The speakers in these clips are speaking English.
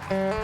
The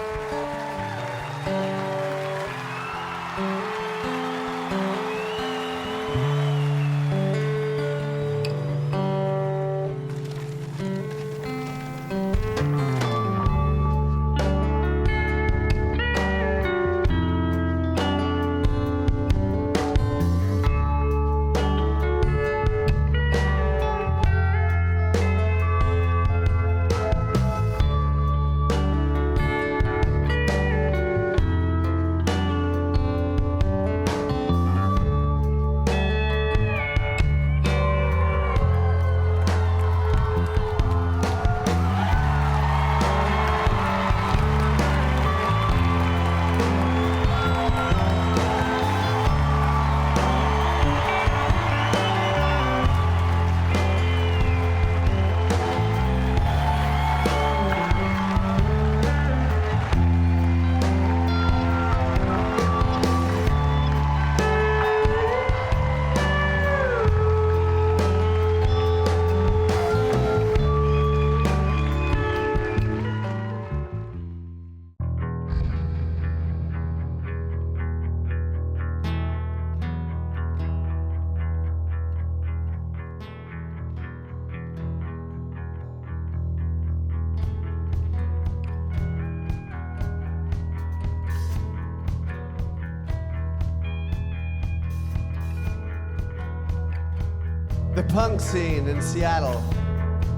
punk scene in Seattle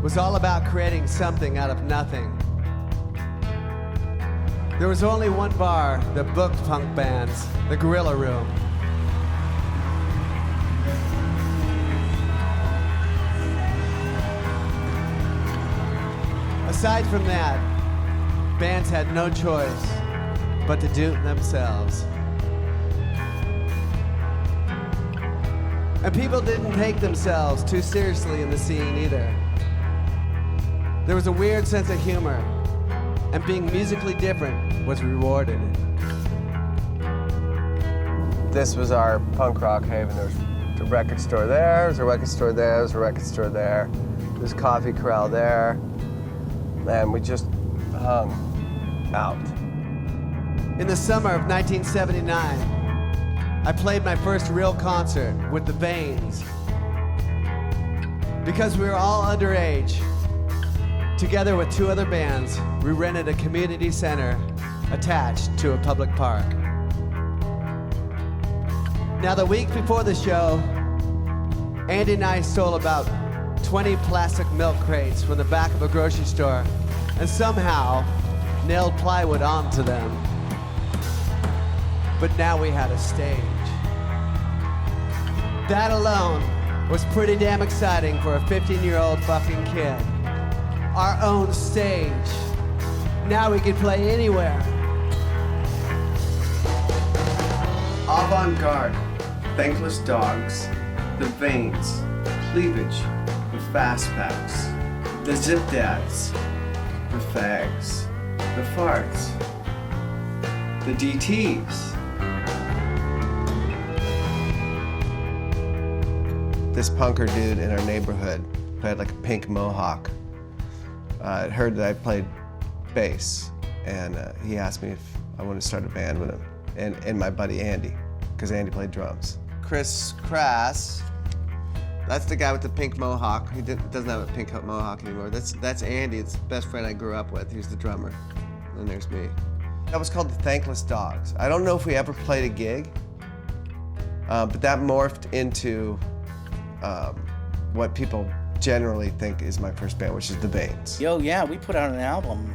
was all about creating something out of nothing. There was only one bar that booked punk bands, the Gorilla Room. Aside from that, bands had no choice but to do it themselves. And people didn't take themselves too seriously in the scene either. There was a weird sense of humor, and being musically different was rewarded. This was our punk rock haven. There was a record store there, there was a record store there, there was a record store there, there was a coffee corral there, and we just hung out. In the summer of 1979, I played my first real concert with the Veins. Because we were all underage, together with two other bands, we rented a community center attached to a public park. Now, the week before the show, Andy and I stole about 20 plastic milk crates from the back of a grocery store and somehow nailed plywood onto them. But now we had a stage. That alone was pretty damn exciting for a 15-year-old fucking kid. Our own stage. Now we could play anywhere. Avant-garde, Thankless Dogs, The Veins, Cleavage, The Fastpacks, The Zip Dads, The Fags, The Farts, The DTs. This punker dude in our neighborhood who had like a pink mohawk had heard that I played bass, and he asked me if I wanted to start a band with him, and my buddy Andy, because Andy played drums. Chris Crass, that's the guy with the pink mohawk. He doesn't have a pink mohawk anymore. That's Andy. It's the best friend I grew up with. He's the drummer. And there's me. That was called the Thankless Dogs. I don't know if we ever played a gig, but that morphed into what people generally think is my first band, which is The Veins. Yo, yeah, we put out an album.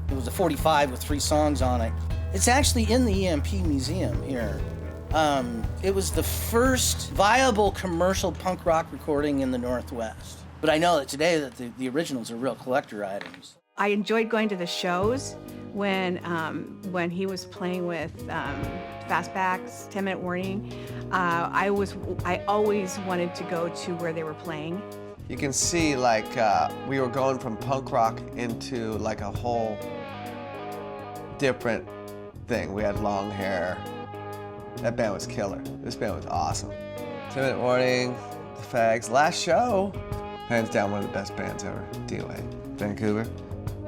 It was a 45 with 3 songs on it. It's actually in the EMP Museum here. It was the first viable commercial punk rock recording in the Northwest. But I know that today that the originals are real collector items. I enjoyed going to the shows when he was playing with Fastbacks, 10 Minute Warning. I always wanted to go to where they were playing. You can see like we were going from punk rock into like a whole different thing. We had long hair. That band was killer. This band was awesome. 10 Minute Warning, The Fags. Last show, hands down one of the best bands ever, DOA. Vancouver.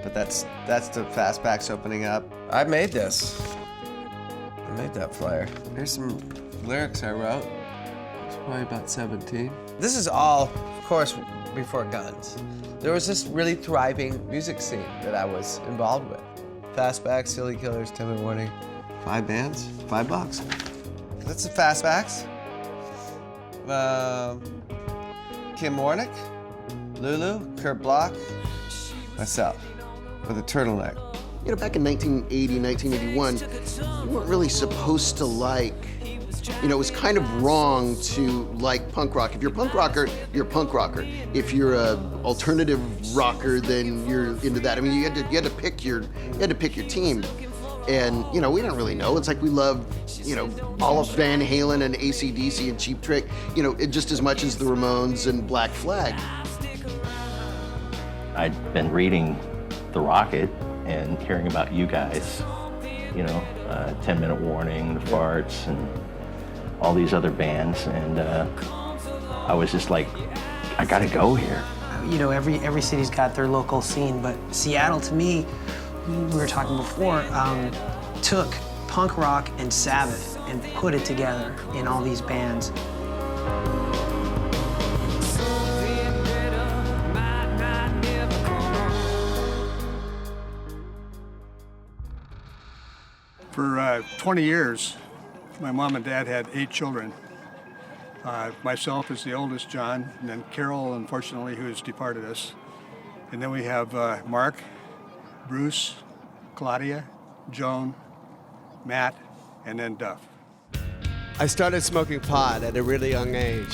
but that's the Fastbacks opening up. I made this. I made that flyer. Here's some lyrics I wrote. It's probably about 17. This is all, of course, before guns. There was this really thriving music scene that I was involved with. Fastbacks, Silly Killers, 10 Minute Warning. 5 bands, $5. That's the Fastbacks. Kim Warnick, Lulu, Kurt Bloch, myself, with a turtleneck. You know, back in 1980, 1981, you weren't really supposed to like, you know, it was kind of wrong to like punk rock. If you're a punk rocker, you're a punk rocker. If you're a alternative rocker, then you're into that. I mean, you had to pick your team. And, you know, we didn't really know. It's like we loved, you know, all of Van Halen and AC/DC and Cheap Trick, you know, just as much as the Ramones and Black Flag. I'd been reading The Rocket and hearing about you guys, you know, 10 Minute Warning, The Farts, and all these other bands, and I was just like, I gotta go here. You know, every city's got their local scene, but Seattle, to me, we were talking before, took punk rock and Sabbath and put it together in all these bands. For 20 years, my mom and dad had 8 children. Myself is the oldest, John, and then Carol, unfortunately, who has departed us. And then we have Mark, Bruce, Claudia, Joan, Matt, and then Duff. I started smoking pot at a really young age,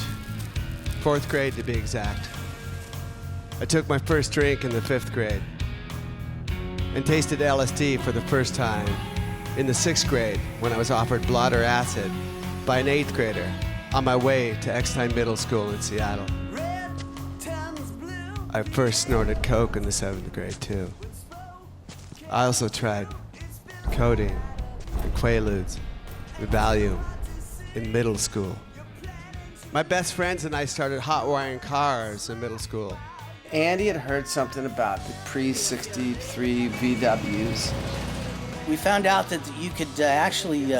4th grade to be exact. I took my first drink in the 5th grade and tasted LSD for the first time in the 6th grade when I was offered blotter acid by an 8th grader on my way to Eckstein Middle School in Seattle. I first snorted coke in the 7th grade too. I also tried codeine and Quaaludes and Valium in middle school. My best friends and I started hot wiring cars in middle school. Andy had heard something about the pre-63 VWs. We found out that you could actually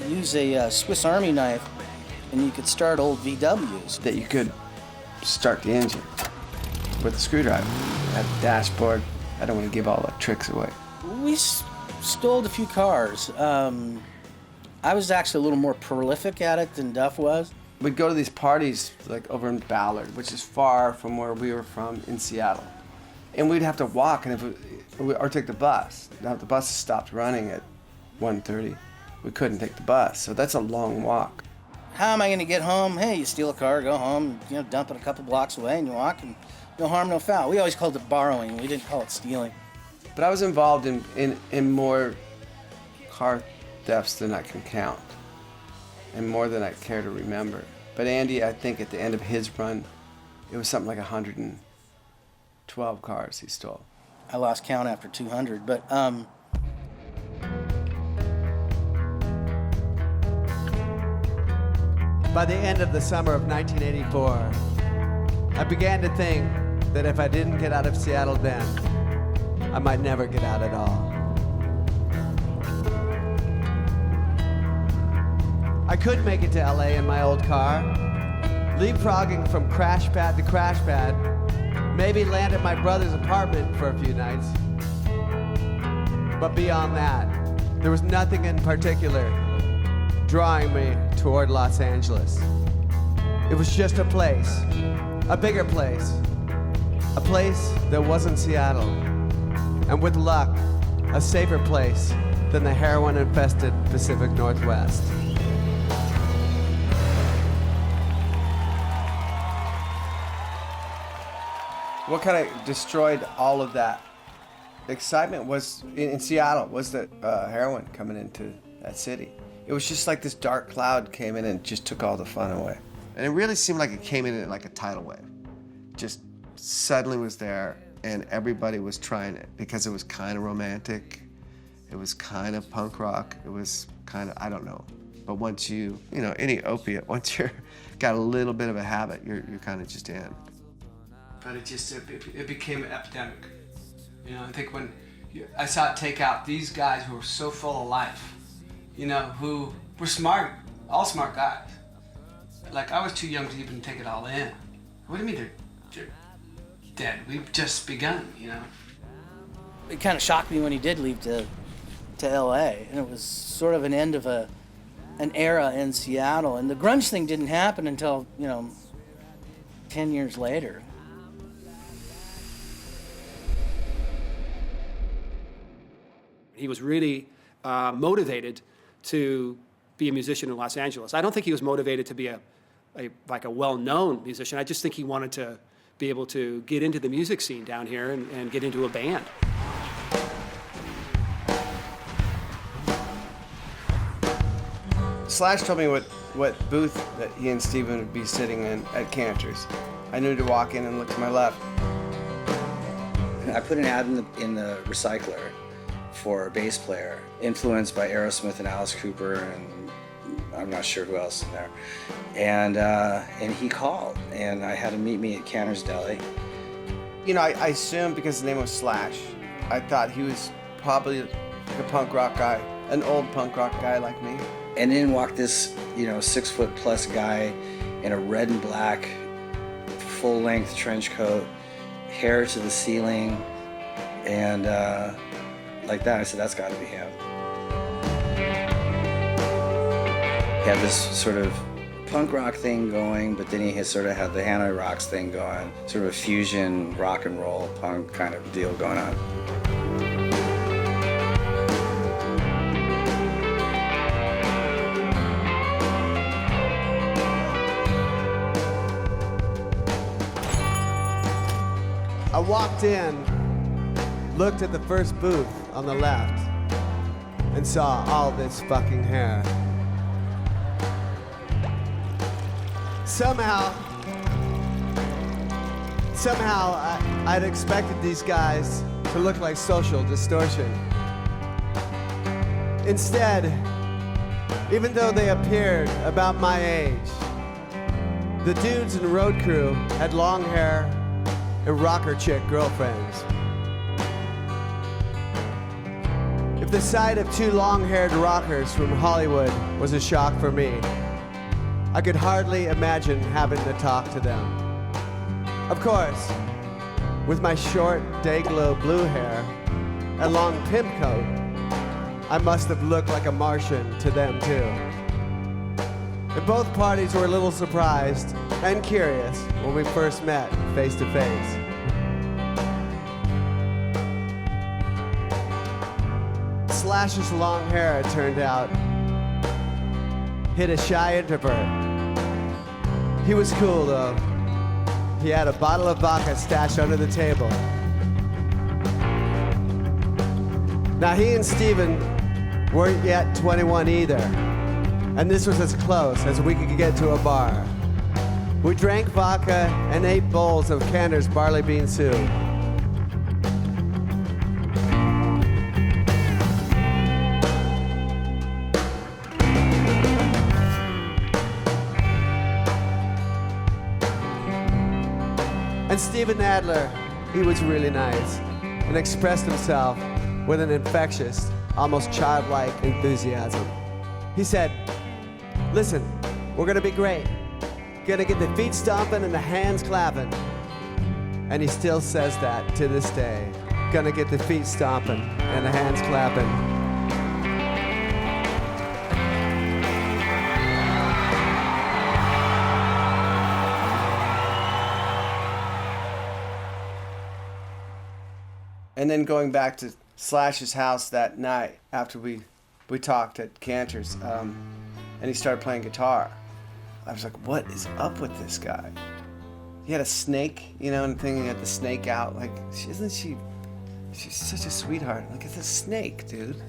use a Swiss Army knife and you could start old VWs. That you could start the engine with a screwdriver at the dashboard. I don't want to give all the tricks away. We stole a few cars. I was actually a little more prolific at it than Duff was. We'd go to these parties like over in Ballard, which is far from where we were from in Seattle. And we'd have to walk or take the bus. Now the bus stopped running at 1:30. We couldn't take the bus, so that's a long walk. How am I going to get home? Hey, you steal a car, go home, you know, dump it a couple blocks away and you walk, and no harm, no foul. We always called it borrowing. We didn't call it stealing. But I was involved in more car thefts than I can count, and more than I care to remember. But Andy, I think at the end of his run, it was something like 112 cars he stole. I lost count after 200, but By the end of the summer of 1984, I began to think that if I didn't get out of Seattle then, I might never get out at all. I could make it to LA in my old car, leapfrogging from crash pad to crash pad, maybe land at my brother's apartment for a few nights. But beyond that, there was nothing in particular drawing me toward Los Angeles. It was just a place, a bigger place, a place that wasn't Seattle, and with luck, a safer place than the heroin-infested Pacific Northwest. What kind of destroyed all of that excitement was in Seattle was the heroin coming into that city. It was just like this dark cloud came in and just took all the fun away. And it really seemed like it came in like a tidal wave. Just suddenly was there, and everybody was trying it because it was kind of romantic. It was kind of punk rock. It was kind of, I don't know. But once you know, any opiate, once you're got a little bit of a habit, you're kind of just in. But it became an epidemic. You know, I think when I saw it take out these guys who were so full of life, you know, who were smart, all smart guys. Like, I was too young to even take it all in. What do you mean they're dead? We've just begun, you know? It kind of shocked me when he did leave to LA, and it was sort of an end of an era in Seattle. And the grunge thing didn't happen until, 10 years later. He was really motivated to be a musician in Los Angeles. I don't think he was motivated to be a well-known musician. I just think he wanted to be able to get into the music scene down here and get into a band. Slash told me what booth that he and Steven would be sitting in at Cantor's. I knew to walk in and look to my left. I put an ad in the recycler for a bass player, influenced by Aerosmith and Alice Cooper, and I'm not sure who else in there. And he called, and I had him meet me at Cantor's Deli. You know, I assumed because his name was Slash, I thought he was probably like a punk rock guy, an old punk rock guy like me. And in walked this, 6-foot-plus guy in a red and black, full-length trench coat, hair to the ceiling, and like that. I said, that's got to be him. He had this sort of punk rock thing going, but then he had sort of had the Hanoi Rocks thing going, sort of a fusion rock and roll punk kind of deal going on. I walked in, looked at the first booth on the left, and saw all this fucking hair. Somehow, I'd expected these guys to look like Social Distortion. Instead, even though they appeared about my age, the dudes in Road Crew had long hair and rocker chick girlfriends. If the sight of two long-haired rockers from Hollywood was a shock for me, I could hardly imagine having to talk to them. Of course, with my short, day-glow blue hair and long pimp coat, I must have looked like a Martian to them too. And both parties were a little surprised and curious when we first met face to face. Slash's long hair, it turned out, hid a shy introvert. He was cool though. He had a bottle of vodka stashed under the table. Now he and Steven weren't yet 21 either, and this was as close as we could get to a bar. We drank vodka and ate bowls of Cantor's barley bean soup. And Steven Adler, he was really nice and expressed himself with an infectious, almost childlike enthusiasm. He said, "Listen, we're gonna be great. Gonna get the feet stomping and the hands clapping." And he still says that to this day. Gonna get the feet stomping and the hands clapping. And then going back to Slash's house that night after we talked at Cantor's, and he started playing guitar. I was like, what is up with this guy? He had a snake, and thinking he had the snake out. Like, she's such a sweetheart. Like, it's a snake, dude.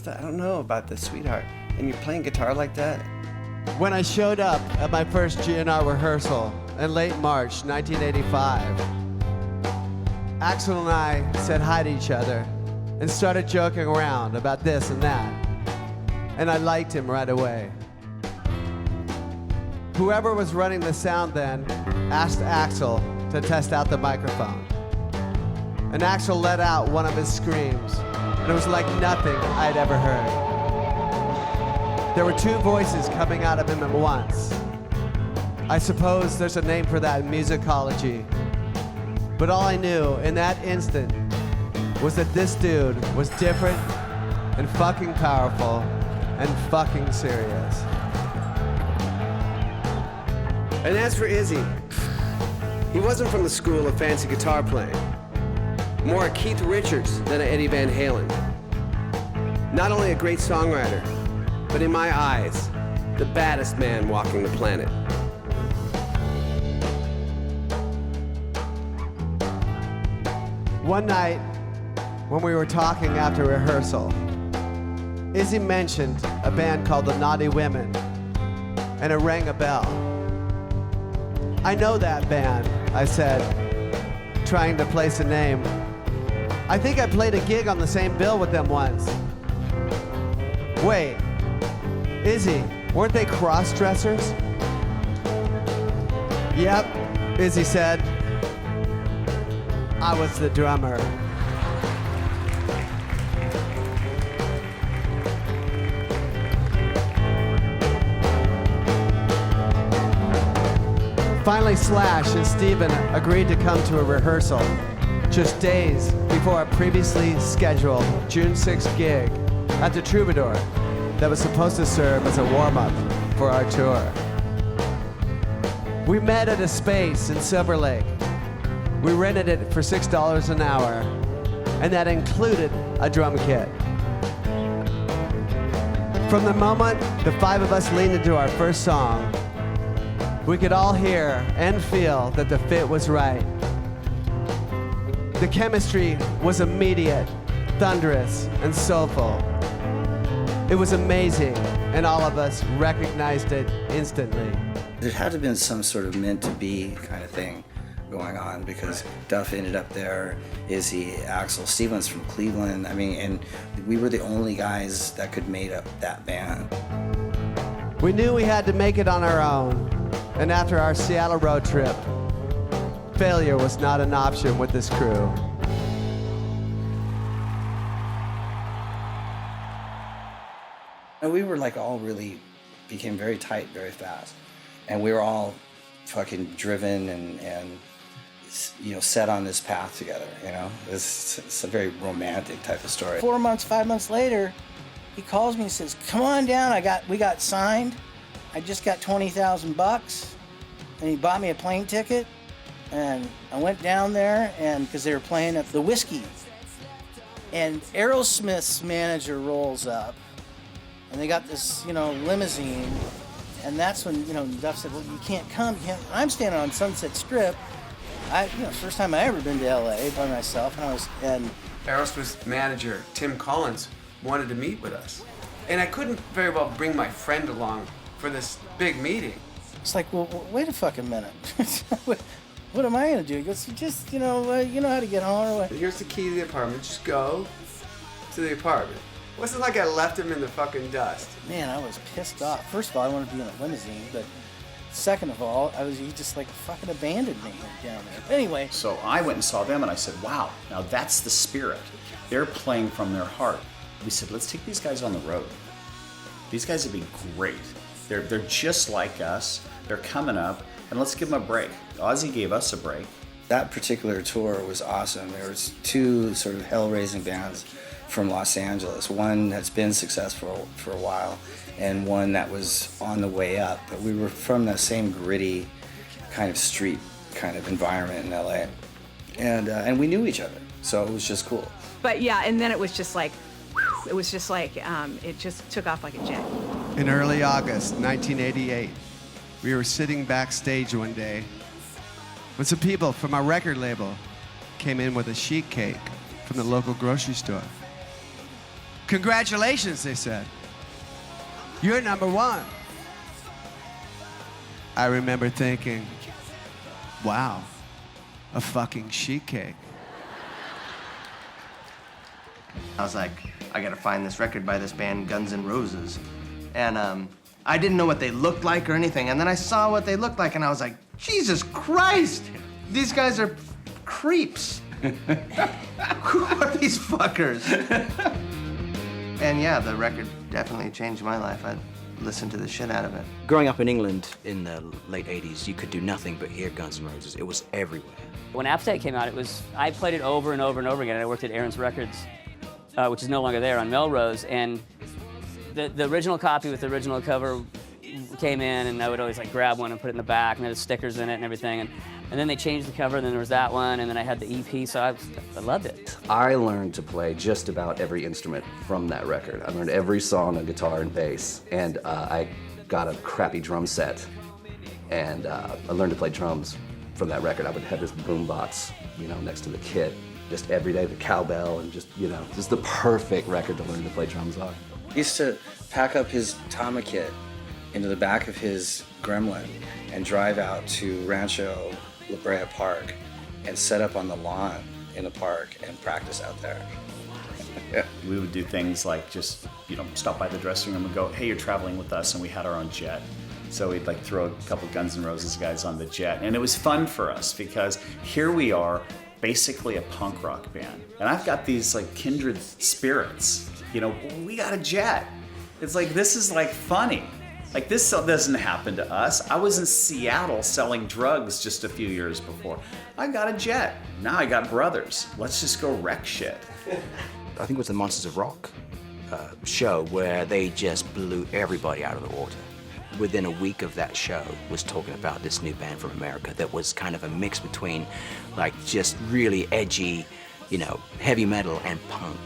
I don't know about this sweetheart. And you're playing guitar like that? When I showed up at my first GNR rehearsal in late March 1985, Axl and I said hi to each other and started joking around about this and that. And I liked him right away. Whoever was running the sound then asked Axl to test out the microphone. and Axl let out one of his screams, and it was like nothing I'd ever heard. There were two voices coming out of him at once. I suppose there's a name for that in musicology, but all I knew in that instant was that this dude was different and fucking powerful and fucking serious. And as for Izzy, he wasn't from the school of fancy guitar playing. More a Keith Richards than a Eddie Van Halen. Not only a great songwriter, but in my eyes, the baddest man walking the planet. One night, when we were talking after rehearsal, Izzy mentioned a band called the Naughty Women, and it rang a bell. I know that band, I said, trying to place a name. I think I played a gig on the same bill with them once. Wait, Izzy, weren't they cross-dressers? Yep, Izzy said. I was the drummer. Finally, Slash and Steven agreed to come to a rehearsal just days before a previously scheduled June 6th gig at the Troubadour that was supposed to serve as a warm-up for our tour. We met at a space in Silver Lake. We rented it for $6 an hour, and that included a drum kit. From the moment the five of us leaned into our first song, we could all hear and feel that the fit was right. The chemistry was immediate, thunderous, and soulful. It was amazing, and all of us recognized it instantly. There had to have been some sort of meant to be kind of thing going on, because Duff ended up there, Izzy, Axl, Steven's from Cleveland. I mean, and we were the only guys that could make up that band. We knew we had to make it on our own, and after our Seattle road trip, failure was not an option with this crew. And we were like all really became very tight very fast, and we were all fucking driven and you know, set on this path together, you know? It's a very romantic type of story. 4 months, 5 months later, he calls me and says, come on down, we got signed. I just got $20,000, and he bought me a plane ticket, and I went down there, and because they were playing at the Whiskey, and Aerosmith's manager rolls up, and they got this, you know, limousine, and that's when, you know, Duff said, well, you can't come, I'm standing on Sunset Strip. First time I ever been to LA by myself, and Aerosmith's manager, Tim Collins, wanted to meet with us. And I couldn't very well bring my friend along for this big meeting. It's like, well, wait a fucking minute. What am I gonna do? He goes, you know how to get home. Here's the key to the apartment. Just go to the apartment. It wasn't like I left him in the fucking dust. Man, I was pissed off. First of all, I wanted to be in a limousine, but second of all, he just like fucking abandoned me down there. Anyway. So I went and saw them, and I said, wow, now that's the spirit. They're playing from their heart. We said, let's take these guys on the road. These guys would be great. They're just like us. They're coming up, and let's give them a break. Ozzy gave us a break. That particular tour was awesome. There was two sort of hell-raising bands from Los Angeles. One that's been successful for a while, and one that was on the way up. But we were from the same gritty kind of street kind of environment in LA. And we knew each other, so it was just cool. But yeah, and then it was just like, it was just like, it just took off like a jet. In early August 1988, we were sitting backstage one day when some people from our record label came in with a sheet cake from the local grocery store. Congratulations, they said. You're #1. I remember thinking, wow, a fucking sheet cake. I was like, I gotta find this record by this band, Guns N' Roses. And I didn't know what they looked like or anything. And then I saw what they looked like, and I was like, Jesus Christ, these guys are creeps. Who are these fuckers? And yeah, the record definitely changed my life. I listened to the shit out of it. Growing up in England in the late 80s, you could do nothing but hear Guns N' Roses. It was everywhere. When Appetite came out, I played it over and over and over again. I worked at Aaron's Records, which is no longer there, on Melrose, and the original copy with the original cover came in, and I would always like grab one and put it in the back, and there was stickers in it and everything. And then they changed the cover, and then there was that one, and then I had the EP, so I loved it. I learned to play just about every instrument from that record. I learned every song on guitar and bass, and I got a crappy drum set, and I learned to play drums from that record. I would have this boombox, next to the kit, just every day, the cowbell, and just the perfect record to learn to play drums on. He used to pack up his Tama kit into the back of his Gremlin and drive out to Rancho La Brea Park and set up on the lawn in the park and practice out there. We would do things like just, stop by the dressing room and go, hey, you're traveling with us, and we had our own jet. So we'd like throw a couple Guns N' Roses guys on the jet. And it was fun for us because here we are, basically a punk rock band. And I've got these like kindred spirits. We got a jet. It's like, this is like funny. Like, this doesn't happen to us. I was in Seattle selling drugs just a few years before. I got a jet. Now I got brothers. Let's just go wreck shit. I think it was the Monsters of Rock show where they just blew everybody out of the water. Within a week of that show was talking about this new band from America that was kind of a mix between like just really edgy, heavy metal and punk.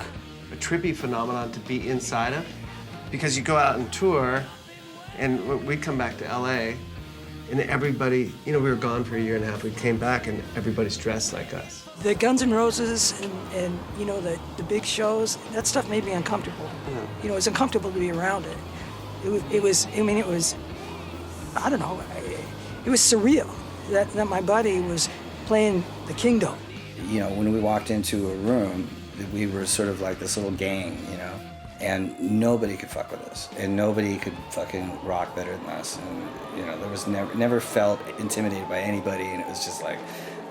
A trippy phenomenon to be inside of, because you go out and tour, and we come back to LA, and everybody, we were gone for a year and a half. We came back, and everybody's dressed like us. The Guns N' Roses and the big shows, that stuff made me uncomfortable. It was uncomfortable to be around it. It was I don't know, it was surreal that my buddy was playing the Kingdom. When we walked into a room, we were sort of like this little gang, and nobody could fuck with us, and nobody could fucking rock better than us. And there was never felt intimidated by anybody, and it was just like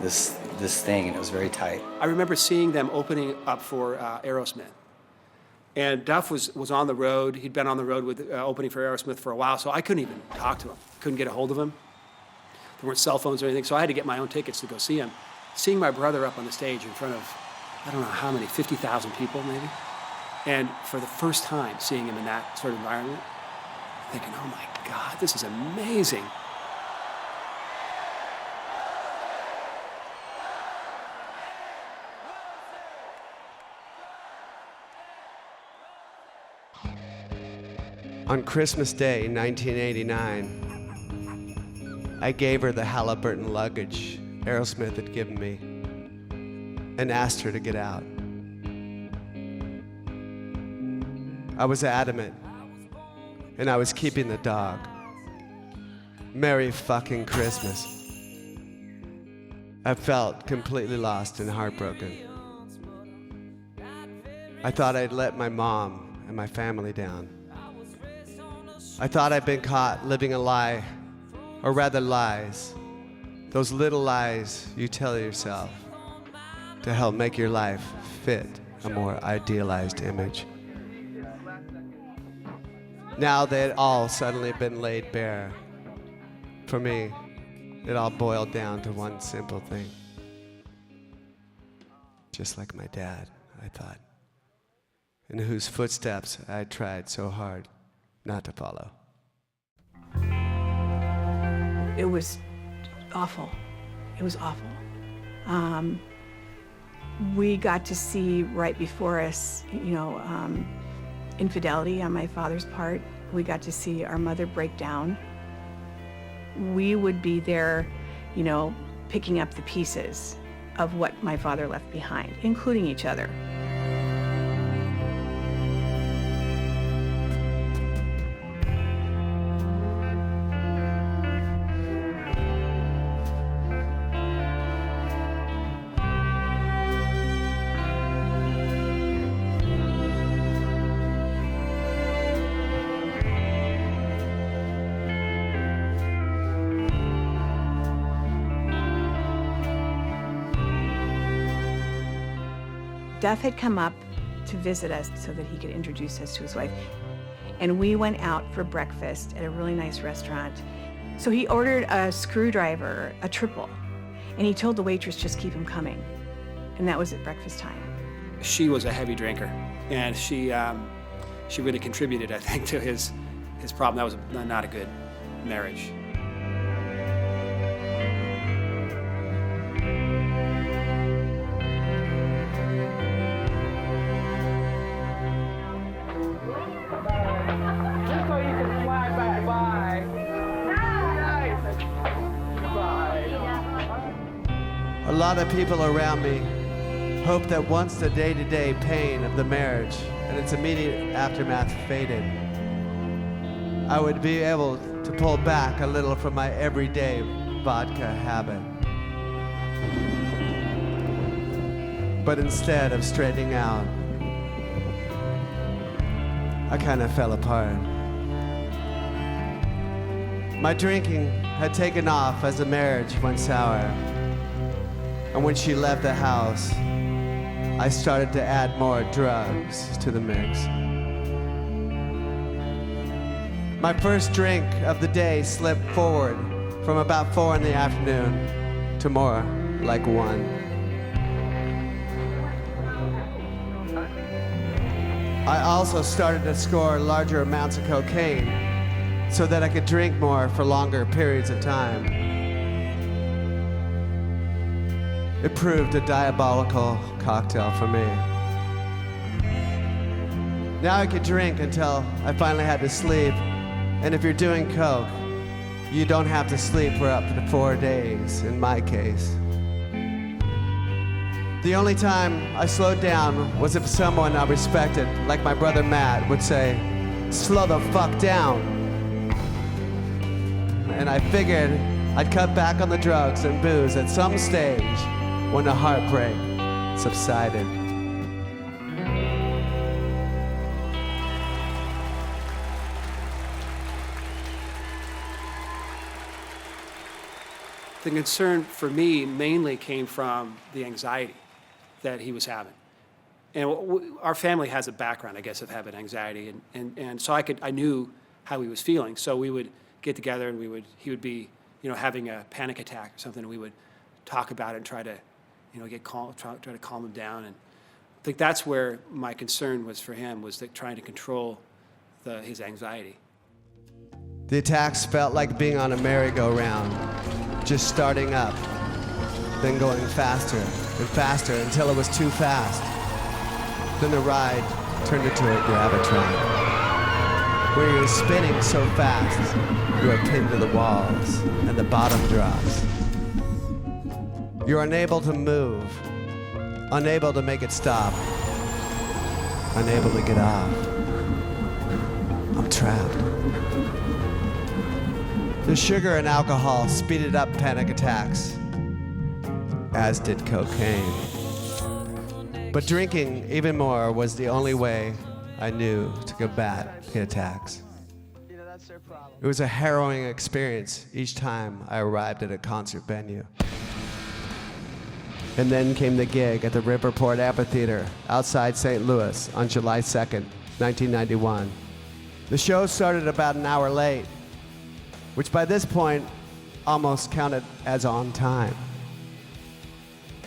this thing, and it was very tight. I remember seeing them opening up for Aerosmith. And Duff was on the road. He'd been on the road with opening for Aerosmith for a while, so I couldn't even talk to him. Couldn't get a hold of him. There weren't cell phones or anything, so I had to get my own tickets to go see him. Seeing my brother up on the stage in front of, I don't know how many, 50,000 people maybe. And for the first time, seeing him in that sort of environment, thinking, oh my God, this is amazing. On Christmas Day, 1989, I gave her the Halliburton luggage Aerosmith had given me and asked her to get out. I was adamant, and I was keeping the dog. Merry fucking Christmas. I felt completely lost and heartbroken. I thought I'd let my mom and my family down. I thought I'd been caught living a lie, or rather lies. Those little lies you tell yourself to help make your life fit a more idealized image. Now they had all suddenly been laid bare. For me, it all boiled down to one simple thing. Just like my dad, I thought, in whose footsteps I tried so hard not to follow. It was awful. It was awful. We got to see right before us, infidelity on my father's part. We got to see our mother break down. We would be there, picking up the pieces of what my father left behind, including each other. Duff had come up to visit us so that he could introduce us to his wife. And we went out for breakfast at a really nice restaurant. So he ordered a screwdriver, a triple, and he told the waitress, just keep him coming. And that was at breakfast time. She was a heavy drinker, and she really contributed, I think, to his problem. That was not a good marriage. A lot of people around me hope that once the day-to-day pain of the marriage and its immediate aftermath faded, I would be able to pull back a little from my everyday vodka habit. But instead of straightening out, I kind of fell apart. My drinking had taken off as the marriage went sour. And when she left the house, I started to add more drugs to the mix. My first drink of the day slipped forward from about 4 in the afternoon to more like 1. I also started to score larger amounts of cocaine so that I could drink more for longer periods of time. It proved a diabolical cocktail for me. Now I could drink until I finally had to sleep, and if you're doing coke, you don't have to sleep for up to 4 days, in my case. The only time I slowed down was if someone I respected, like my brother Matt, would say, "Slow the fuck down." And I figured I'd cut back on the drugs and booze at some stage when the heartbreak subsided. The concern for me mainly came from the anxiety that he was having. And our family has a background, I guess, of having anxiety. And so I knew how he was feeling. So we would get together and he would be, having a panic attack or something, and we would talk about it and try to, get calm, try to calm him down. And I think that's where my concern was for him, was that trying to control his anxiety. The attacks felt like being on a merry-go-round, just starting up, then going faster and faster until it was too fast. Then the ride turned into a gravitron, where you're spinning so fast you are pinned to the walls and the bottom drops. You're unable to move, unable to make it stop, unable to get off. I'm trapped. The sugar and alcohol speeded up panic attacks, as did cocaine. But drinking even more was the only way I knew to combat the attacks. It was a harrowing experience each time I arrived at a concert venue. And then came the gig at the Riverport Amphitheater outside St. Louis on July 2nd, 1991. The show started about an hour late, which by this point almost counted as on time.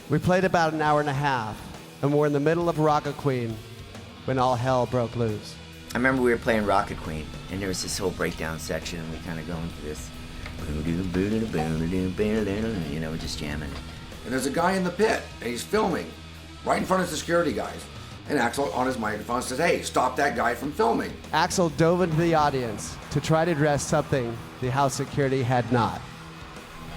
We played about an hour and a half, and we're in the middle of Rocket Queen when all hell broke loose. I remember we were playing Rocket Queen, and there was this whole breakdown section, and we kind of go into this, we're just jamming. And there's a guy in the pit, and he's filming right in front of the security guys. And Axel on his microphone says, "Hey, stop that guy from filming." Axel dove into the audience to try to address something the house security had not.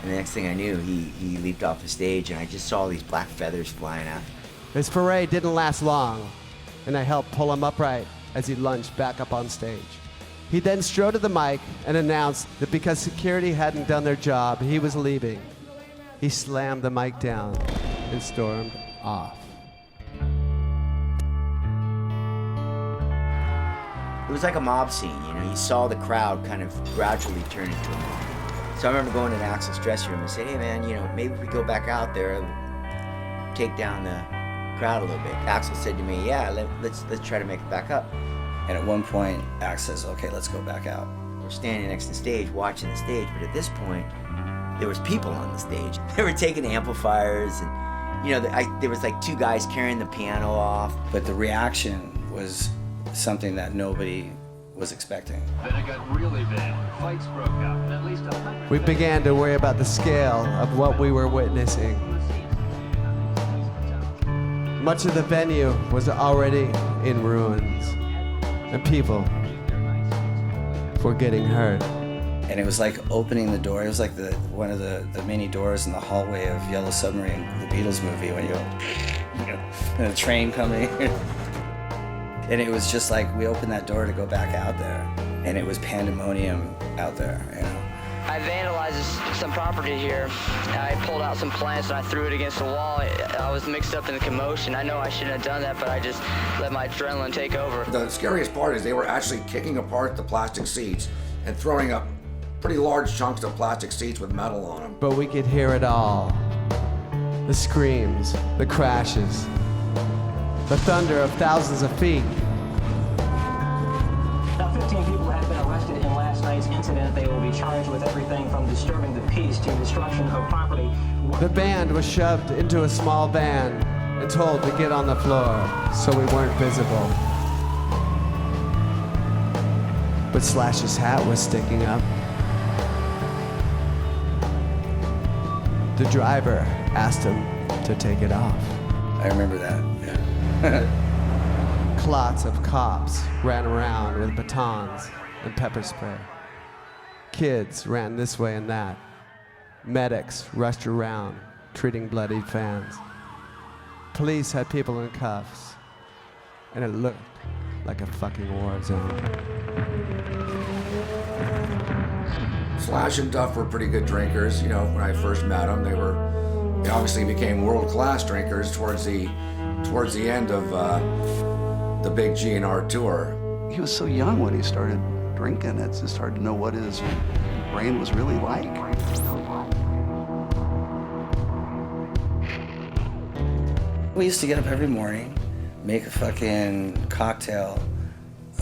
And the next thing I knew, he leaped off the stage, and I just saw these black feathers flying out. His foray didn't last long, and I helped pull him upright as he lunged back up on stage. He then strode to the mic and announced that because security hadn't done their job, he was leaving. He slammed the mic down and stormed off. It was like a mob scene, you saw the crowd kind of gradually turn into a mob. So I remember going to Axel's dressing room and saying, "Hey man, maybe if we go back out there, take down crowd a little bit. Axl said to me, yeah, let's try to make it back up. And at one point, Axl says, okay, let's go back out. We're standing next to the stage, watching the stage, but at this point, there was people on the stage. They were taking amplifiers, and you know, there was like 2 guys carrying the piano off. But the reaction was something that nobody was expecting. Then it got really bad. Fights broke out, and at least 100. We began to worry about the scale of what we were witnessing. Much of the venue was already in ruins, and people were getting hurt. And it was like opening the door. It was like one of the many doors in the hallway of Yellow Submarine, the Beatles movie, when you know, and a train coming. And it was just like we opened that door to go back out there, and it was pandemonium out there, you know. I vandalized some property here. I pulled out some plants and I threw it against the wall. I was mixed up in the commotion. I know I shouldn't have done that, but I just let my adrenaline take over. The scariest part is they were actually kicking apart the plastic seats and throwing up pretty large chunks of plastic seats with metal on them. But we could hear it all. The screams, the crashes, the thunder of thousands of feet. Now, 15 people have been arrested in last night's incident. They will be charged with everything from disturbing the peace to destruction of property. The band was shoved into a small van and told to get on the floor so we weren't visible. But Slash's hat was sticking up. The driver asked him to take it off. I remember that, yeah. Clots of cops ran around with batons and pepper spray. Kids ran this way and that. Medics rushed around, treating bloodied fans. Police had people in cuffs, and it looked like a fucking war zone. Slash and Duff were pretty good drinkers. You know, when I first met them, they obviously became world-class drinkers towards the end of the big GNR tour. He was so young when he started drinking. It's just hard to know what his brain was really like. We used to get up every morning, make a fucking cocktail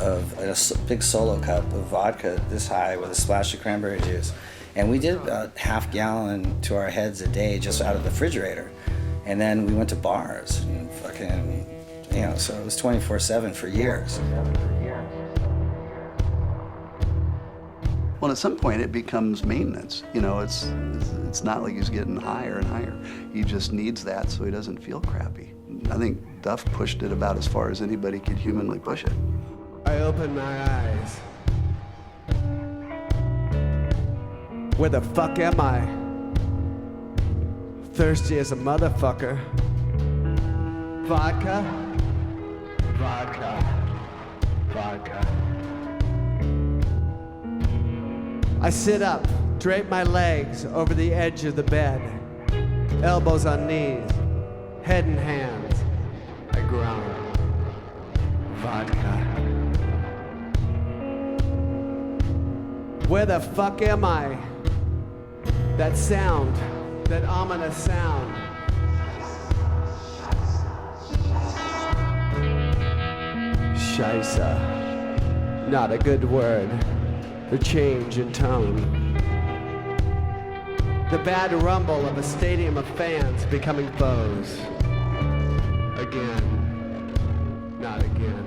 of a big solo cup of vodka this high with a splash of cranberry juice. And we did about half gallon to our heads a day just out of the refrigerator. And then we went to bars and fucking, you know, so it was 24/7 for years. Well, at some point it becomes maintenance. You know, it's not like he's getting higher and higher. He just needs that so he doesn't feel crappy. I think Duff pushed it about as far as anybody could humanly push it. I opened my eyes. Where the fuck am I? Thirsty as a motherfucker. Vodka? Vodka. Vodka. I sit up, drape my legs over the edge of the bed. Elbows on knees, head in hands. I groan. Vodka. Where the fuck am I? That sound, that ominous sound. Scheisse. Not a good word. The change in tone. The bad rumble of a stadium of fans becoming foes. Again. Not again.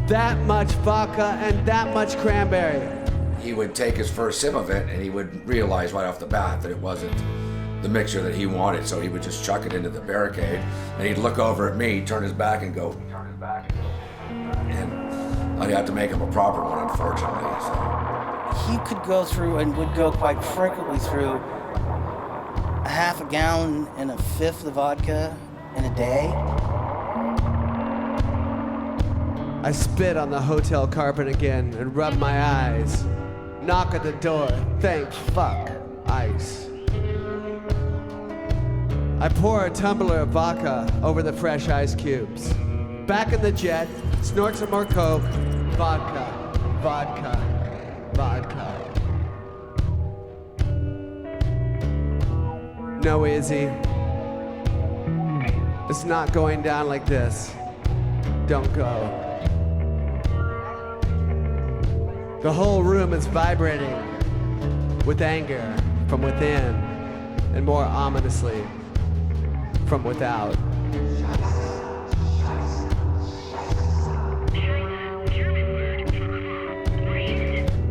That much vodka and that much cranberry. He would take his first sip of it and he would realize right off the bat that it wasn't the mixture that he wanted, so he would just chuck it into the barricade and he'd look over at me, turn his back and go. And I'd have to make him a proper one, unfortunately. So. He could go through and would go quite frequently through a half a gallon and a fifth of vodka in a day. I spit on the hotel carpet again and rub my eyes. Knock at the door. Thank fuck. Ice. I pour a tumbler of vodka over the fresh ice cubes. Back in the jet, snort some more coke. Vodka. Vodka. Vodka. No Izzy. It's not going down like this. Don't go. The whole room is vibrating with anger from within and more ominously from without.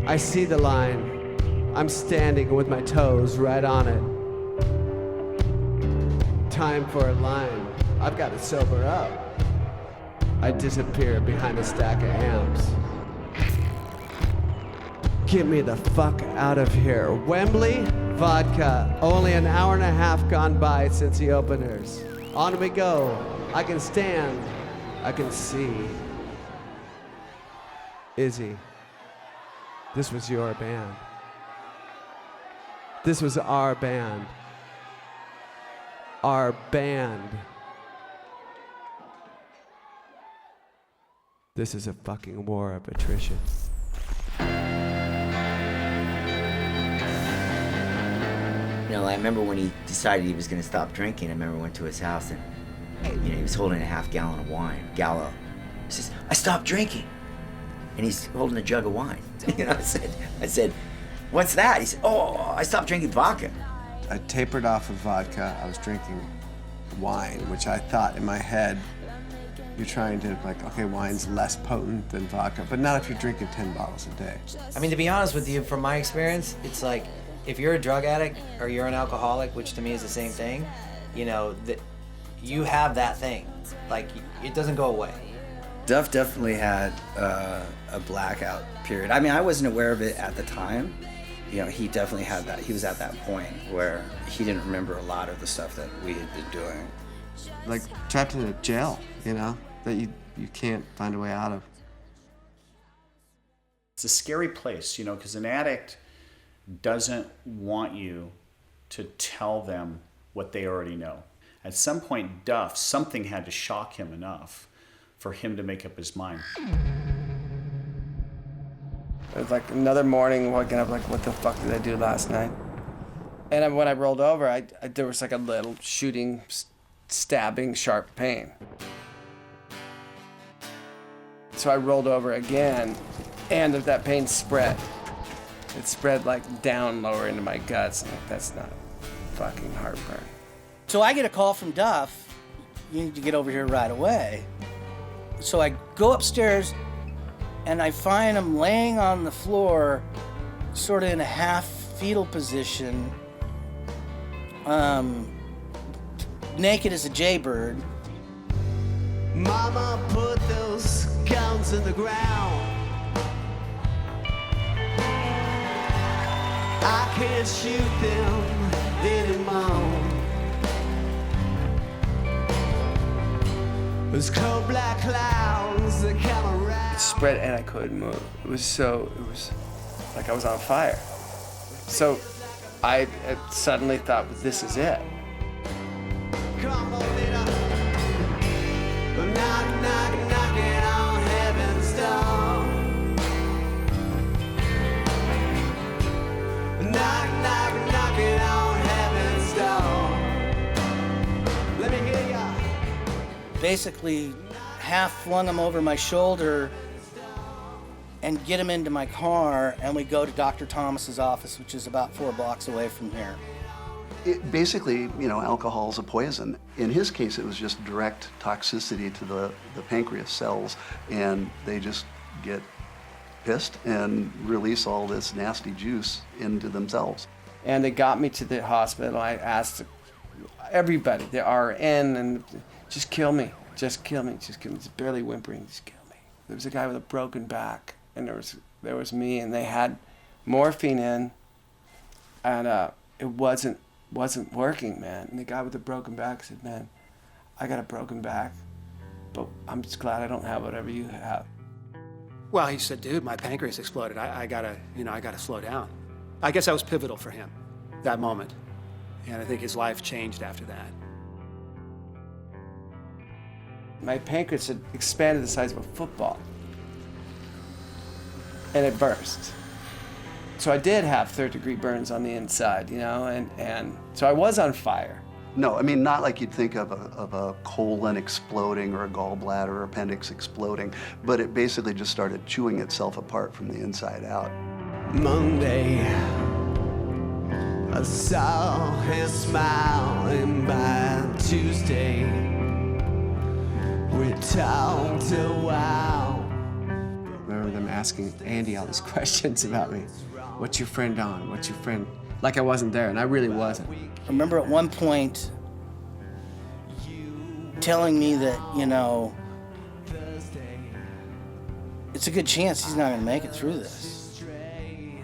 I see the line. I'm standing with my toes right on it. Time for a line. I've got to sober up. I disappear behind a stack of amps. Get me the fuck out of here. Wembley, vodka. Only an hour and a half gone by since the openers. On we go. I can stand. I can see. Izzy, this was your band. This was our band. Our band. This is a fucking war of attrition. You know, I remember when he decided he was going to stop drinking. I remember I went to his house and, you know, he was holding a half-gallon of wine. Gallo. He says, "I stopped drinking," and he's holding a jug of wine. You know, I said, "What's that?" He said, "Oh, I stopped drinking vodka." I tapered off of vodka. I was drinking wine, which I thought in my head, you're trying to, like, okay, wine's less potent than vodka, but not if you're drinking 10 bottles a day. I mean, to be honest with you, from my experience, it's like, if you're a drug addict or you're an alcoholic, which to me is the same thing, you know, that you have that thing. Like, it doesn't go away. Duff definitely had a blackout period. I mean, I wasn't aware of it at the time. You know, he definitely had that. He was at that point where he didn't remember a lot of the stuff that we had been doing. Like trapped in a jail, you know, that you can't find a way out of. It's a scary place, you know, because an addict doesn't want you to tell them what they already know. At some point, Duff, something had to shock him enough for him to make up his mind. It was like another morning waking up like, what the fuck did I do last night? And when I rolled over, there was like a little shooting, stabbing, sharp pain. So I rolled over again, and that pain spread. It spread like down lower into my guts. I'm like, that's not fucking heartburn. So I get a call from Duff. You need to get over here right away. So I go upstairs and I find him laying on the floor, sort of in a half fetal position, naked as a jaybird. Mama put those guns in the ground. I can't shoot them anymore. Those cold black clouds that come around. It spread and I couldn't move. It was like I was on fire. So I suddenly thought, this is it. Come on, little. Knock, knock, knocking on heaven's door. Knock, knock, knocking on heaven's door. Let me hear ya. Basically, half flung him over my shoulder and get him into my car, and we go to Dr. Thomas's office, which is about 4 blocks away from here. Basically, you know, alcohol is a poison. In his case, it was just direct toxicity to the pancreas cells, and they just get pissed and release all this nasty juice into themselves. And they got me to the hospital. I asked everybody, the RN, and just kill me, just kill me, just kill me. Just barely whimpering, just kill me. There was a guy with a broken back, and there was me, and they had morphine in, and it wasn't working, man. And the guy with the broken back said, "Man, I got a broken back, but I'm just glad I don't have whatever you have." Well, he said, "Dude, my pancreas exploded. I gotta slow down." I guess that was pivotal for him, that moment. And I think his life changed after that. My pancreas had expanded the size of a football, and it burst. So I did have third-degree burns on the inside, you know, and so I was on fire. No, I mean, not like you'd think of a colon exploding or a gallbladder or appendix exploding, but it basically just started chewing itself apart from the inside out. Monday, I saw him smiling. By Tuesday, we talked a while. I remember them asking Andy all these questions about me. What's your friend on? What's your friend? Like I wasn't there, and I really wasn't. I remember at one point telling me that, it's a good chance he's not going to make it through this.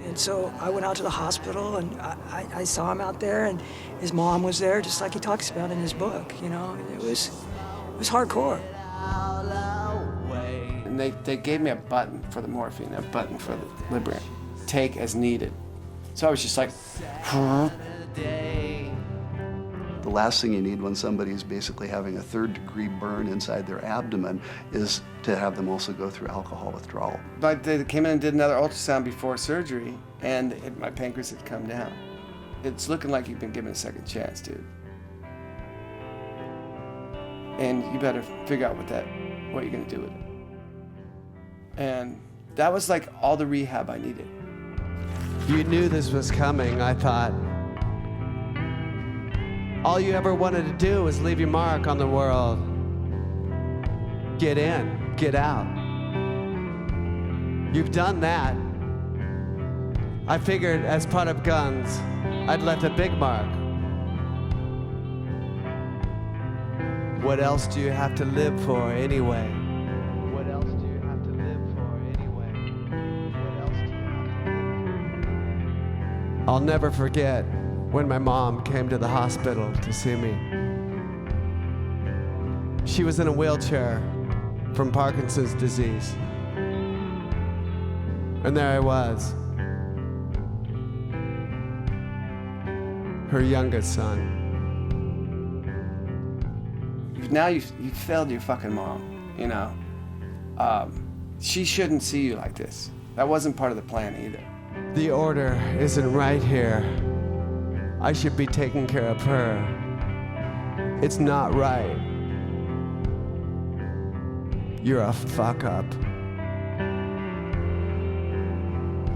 And so I went out to the hospital, and I saw him out there, and his mom was there, just like he talks about in his book. It was hardcore. And they gave me a button for the morphine, a button for the Librium. Take as needed. So I was just like, The last thing you need when somebody's basically having a 3rd-degree burn inside their abdomen is to have them also go through alcohol withdrawal. But they came in and did another ultrasound before surgery, and my pancreas had come down. It's looking like you've been given a second chance, dude. And you better figure out what you're gonna do with it. And that was like all the rehab I needed. You knew this was coming, I thought. All you ever wanted to do was leave your mark on the world. Get in, get out. You've done that. I figured as part of Guns, I'd left a big mark. What else do you have to live for anyway? What else do you have to live for anyway? What else do you have to live for? I'll never forget when my mom came to the hospital to see me. She was in a wheelchair from Parkinson's disease. And there I was, her youngest son. Now you've failed your fucking mom, She shouldn't see you like this. That wasn't part of the plan either. The order isn't right here. I should be taking care of her. It's not right. You're a fuck up.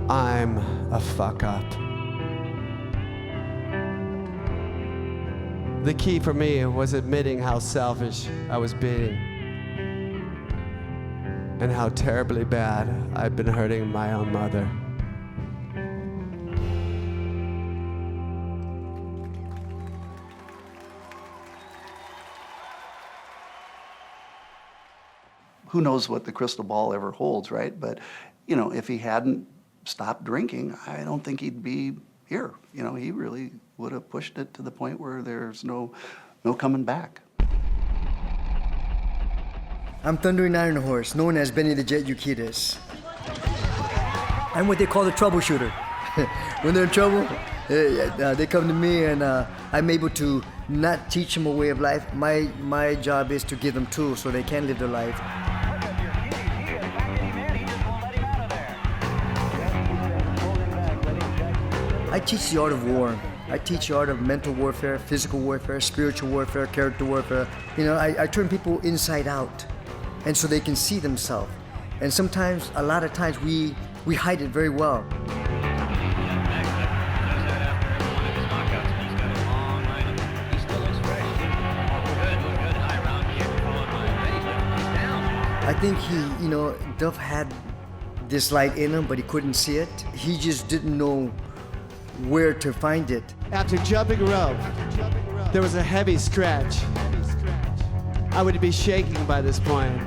I'm a fuck up. The key for me was admitting how selfish I was being and how terribly bad I'd been hurting my own mother. Who knows what the crystal ball ever holds, right? But, if he hadn't stopped drinking, I don't think he'd be here. He really would have pushed it to the point where there's no coming back. I'm Thundering Iron Horse, known as Benny the Jet Euclides. I'm what they call the troubleshooter. When they're in trouble, they come to me, and I'm able to not teach them a way of life. My job is to give them tools so they can live their life. I teach the art of war. I teach the art of mental warfare, physical warfare, spiritual warfare, character warfare. I turn people inside out, and so they can see themselves. And sometimes, a lot of times, we hide it very well. I think Duff had this light in him, but he couldn't see it. He just didn't know where to find it. After jumping rope, there was a heavy stretch. I would be shaking by this point.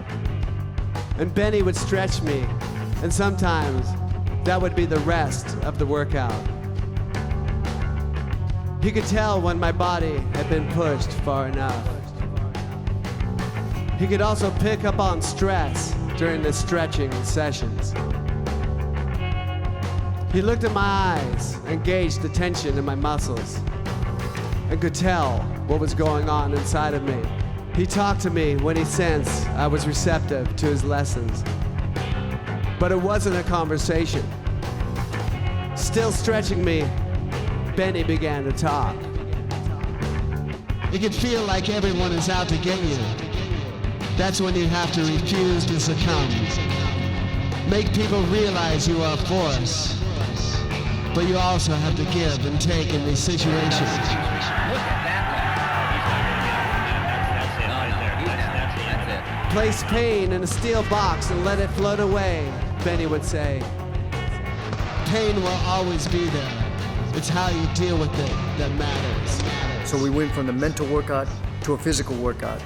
And Benny would stretch me, and sometimes that would be the rest of the workout. He could tell when my body had been pushed far enough. He could also pick up on stress during the stretching sessions. He looked at my eyes and gauged the tension in my muscles and could tell what was going on inside of me. He talked to me when he sensed I was receptive to his lessons. But it wasn't a conversation. Still stretching me, Benny began to talk. It can feel like everyone is out to get you. That's when you have to refuse to succumb. Make people realize you are a force. But you also have to give and take in these situations. Place pain in a steel box and let it float away, Benny would say. Pain will always be there. It's how you deal with it that matters. So we went from the mental workout to a physical workout.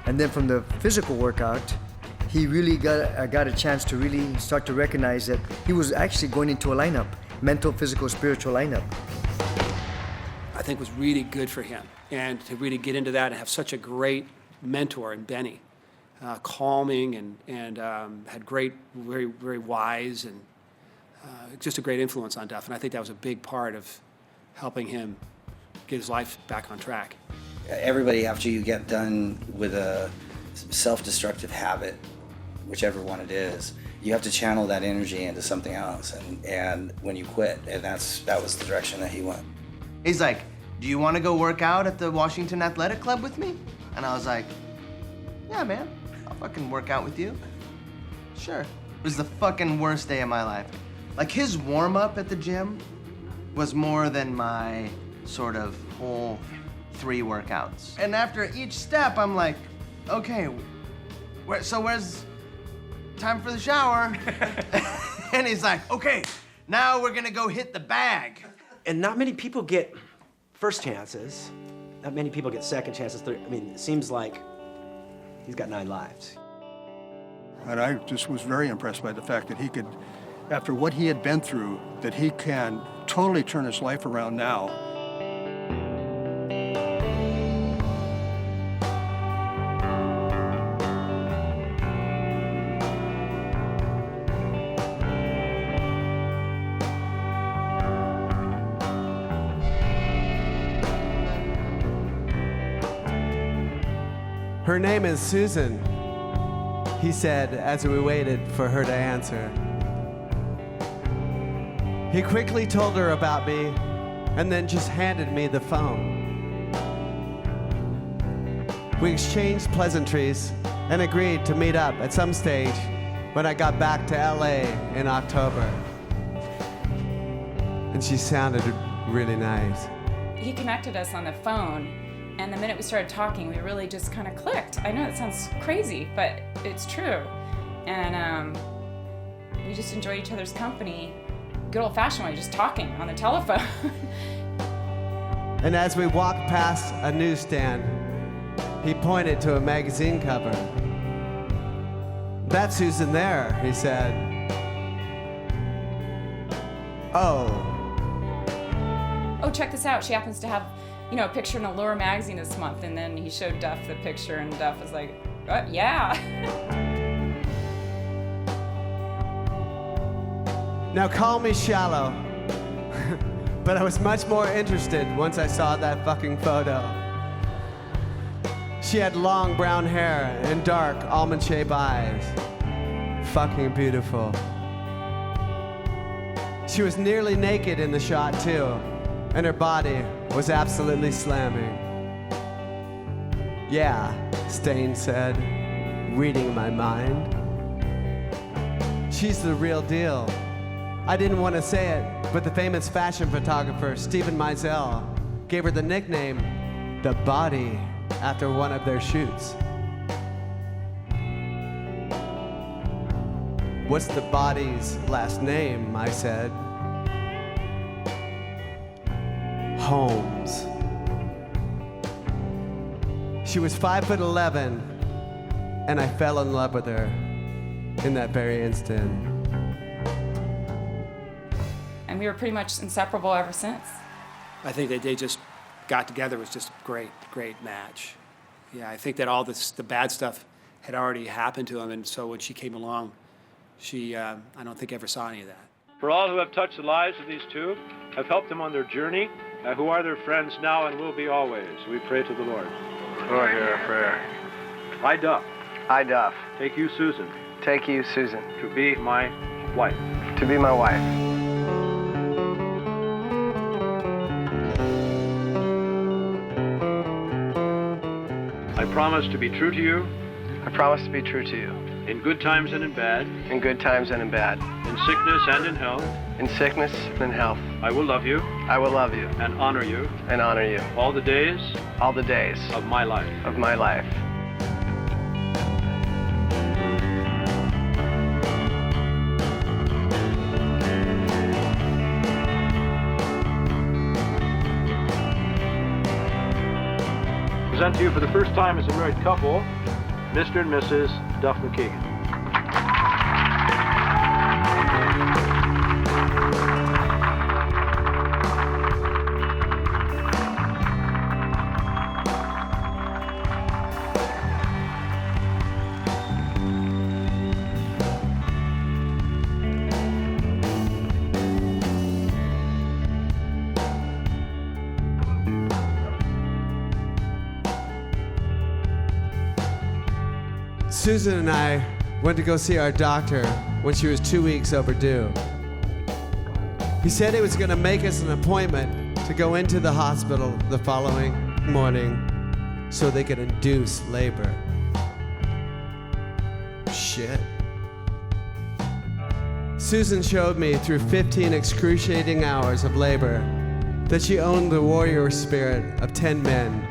And then from the physical workout, he really got a chance to really start to recognize that he was actually going into a lineup, mental, physical, spiritual lineup. I think was really good for him, and to really get into that and have such a great mentor in Benny, calming and had great, very, very wise, and just a great influence on Duff. And I think that was a big part of helping him get his life back on track. Everybody, after you get done with a self-destructive habit, whichever one it is, you have to channel that energy into something else. And when you quit, and that was the direction that he went. He's like, do you want to go work out at the Washington Athletic Club with me? And I was like, yeah, man, I'll fucking work out with you. Sure. It was the fucking worst day of my life. Like, his warm-up at the gym was more than my sort of whole 3 workouts. And after each step, I'm like, okay, where's time for the shower? And he's like, okay, now we're gonna go hit the bag. And not many people get first chances. Not many people get second chances. I mean, it seems like he's got 9 lives. And I just was very impressed by the fact that he could, after what he had been through, that he can totally turn his life around now. Her name is Susan, he said as we waited for her to answer. He quickly told her about me and then just handed me the phone. We exchanged pleasantries and agreed to meet up at some stage when I got back to LA in October. And she sounded really nice. He connected us on the phone. And the minute we started talking, we really just kind of clicked. I know it sounds crazy, but it's true. And we just enjoyed each other's company, good old-fashioned way, just talking on the telephone. And as we walked past a newsstand, he pointed to a magazine cover. That's Susan there, he said. Oh. Oh, check this out. She happens to have, a picture in Allure magazine this month. And then he showed Duff the picture, and Duff was like, yeah. Now call me shallow, but I was much more interested once I saw that fucking photo. She had long brown hair and dark almond-shaped eyes. Fucking beautiful. She was nearly naked in the shot too, and her body was absolutely slamming. Yeah, Stain said, reading my mind. She's the real deal. I didn't want to say it, but the famous fashion photographer Stephen Meisel gave her the nickname, The Body, after one of their shoots. What's the body's last name? I said. Holmes. She was 5'11", and I fell in love with her in that very instant. And we were pretty much inseparable ever since. I think that they just got together. It was just a great, great match. Yeah, I think that all the bad stuff had already happened to him, and so when she came along, she, I don't think ever saw any of that. For all who have touched the lives of these two, have helped them on their journey, who are their friends now and will be always, we pray to the Lord. Lord, hear our prayer. I, Duff. I, Duff. Take you, Susan. Take you, Susan. To be my wife. To be my wife. I promise to be true to you. I promise to be true to you. In good times and in bad. In good times and in bad. In sickness and in health. In sickness and in health. I will love you. I will love you. And honor you. And honor you. All the days. All the days. Of my life. Of my life. Present to you for the first time as a married couple, Mr. and Mrs. Duff Mkagan. Susan and I went to go see our doctor when she was 2 weeks overdue. He said he was going to make us an appointment to go into the hospital the following morning so they could induce labor. Shit. Susan showed me through 15 excruciating hours of labor that she owned the warrior spirit of 10 men.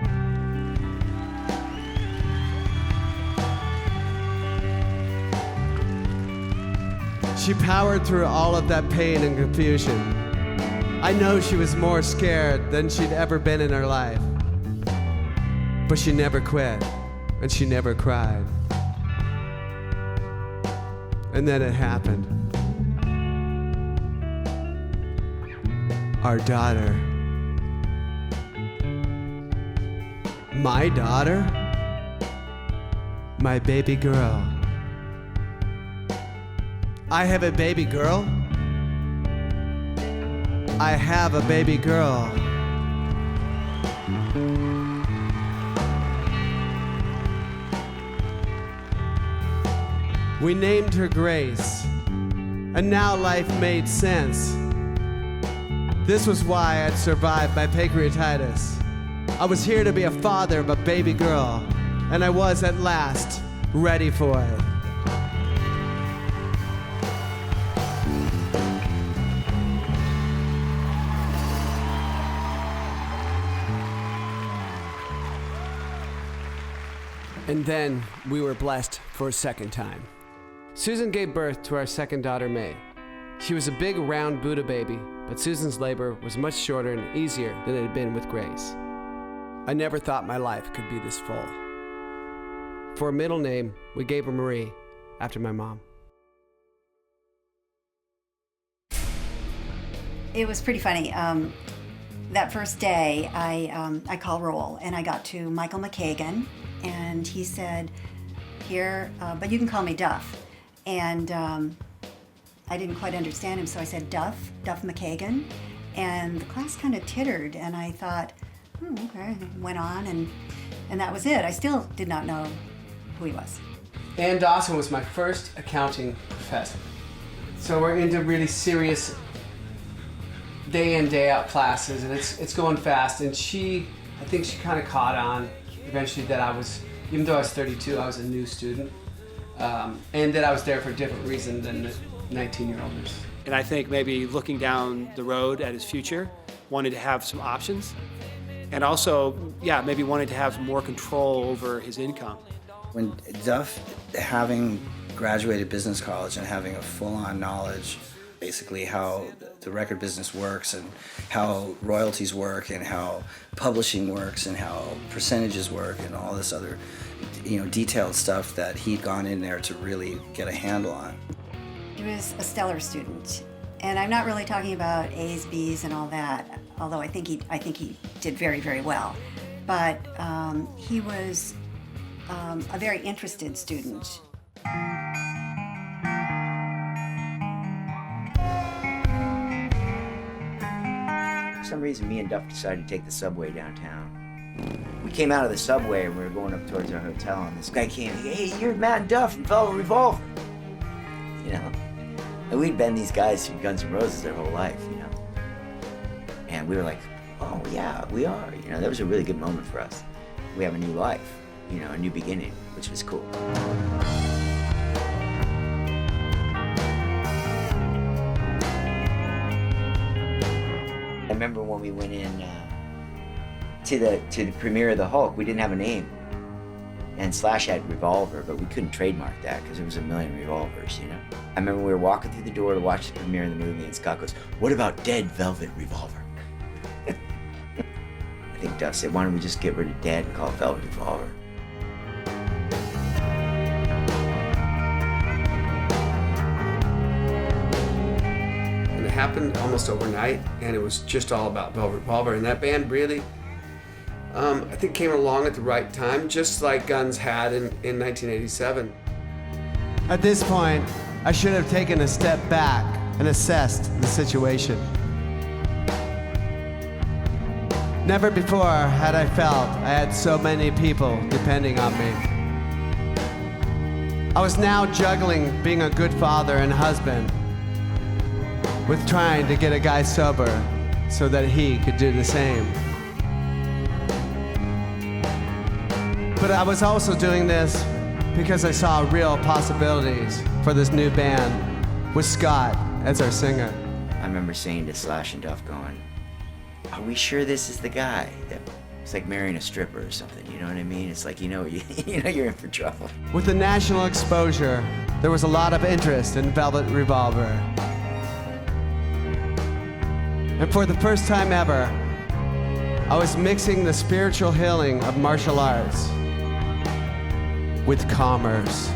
She powered through all of that pain and confusion. I know she was more scared than she'd ever been in her life. But she never quit, and she never cried. And then it happened. Our daughter. My daughter? My baby girl. I have a baby girl. I have a baby girl. We named her Grace, and now life made sense. This was why I'd survived my pancreatitis. I was here to be a father of a baby girl, and I was at last ready for it. And then we were blessed for a second time. Susan gave birth to our second daughter, May. She was a big, round Buddha baby, but Susan's labor was much shorter and easier than it had been with Grace. I never thought my life could be this full. For a middle name, we gave her Marie, after my mom. It was pretty funny. That first day, I called roll, and I got to Michael Mkagan, and he said, here, but you can call me Duff. And I didn't quite understand him, so I said, Duff Mkagan. And the class kind of tittered, and I thought, okay, and went on, and that was it. I still did not know who he was. Ann Dawson was my first accounting professor. So we're into really serious day in, day out classes, and it's going fast. And I think she kind of caught on eventually that I was, even though I was 32, I was a new student, and that I was there for a different reason than the 19-year-olders. And I think maybe looking down the road at his future, wanted to have some options, and also, yeah, maybe wanted to have more control over his income. When Duff, having graduated business college and having a full-on knowledge, basically how the record business works and how royalties work and how publishing works and how percentages work and all this other, detailed stuff that he'd gone in there to really get a handle on. He was a stellar student, and I'm not really talking about A's, B's, and all that, although I think he did very, very well. But he was a very interested student. For some reason, me and Duff decided to take the subway downtown. We came out of the subway and we were going up towards our hotel, and this guy came, hey, you're Matt Duff from Velvet Revolver. And we'd been these guys from Guns N' Roses their whole life, And we were like, oh yeah, we are. That was a really good moment for us. We have a new life. you know, a new beginning, which was cool. I remember when we went in to the premiere of the Hulk, we didn't have a name. And Slash had Revolver, but we couldn't trademark that because there was a million revolvers, you know? I remember we were walking through the door to watch the premiere of the movie, and Scott goes, "What about Dead Velvet Revolver?" I think Duff said, "Why don't we just get rid of Dead and call it Velvet Revolver?" And it happened almost overnight, and it was just all about Velvet Revolver. And that band really, I think, came along at the right time, just like Guns had in 1987. At this point, I should have taken a step back and assessed the situation. Never before had I felt I had so many people depending on me. I was now juggling being a good father and husband with trying to get a guy sober so that he could do the same. But I was also doing this because I saw real possibilities for this new band with Scott as our singer. I remember saying to Slash and Duff going, "Are we sure this is the guy?" It's like marrying a stripper or something, you know what I mean? It's like, you know you're in for trouble. With the national exposure, there was a lot of interest in Velvet Revolver. And for the first time ever, I was mixing the spiritual healing of martial arts with commerce.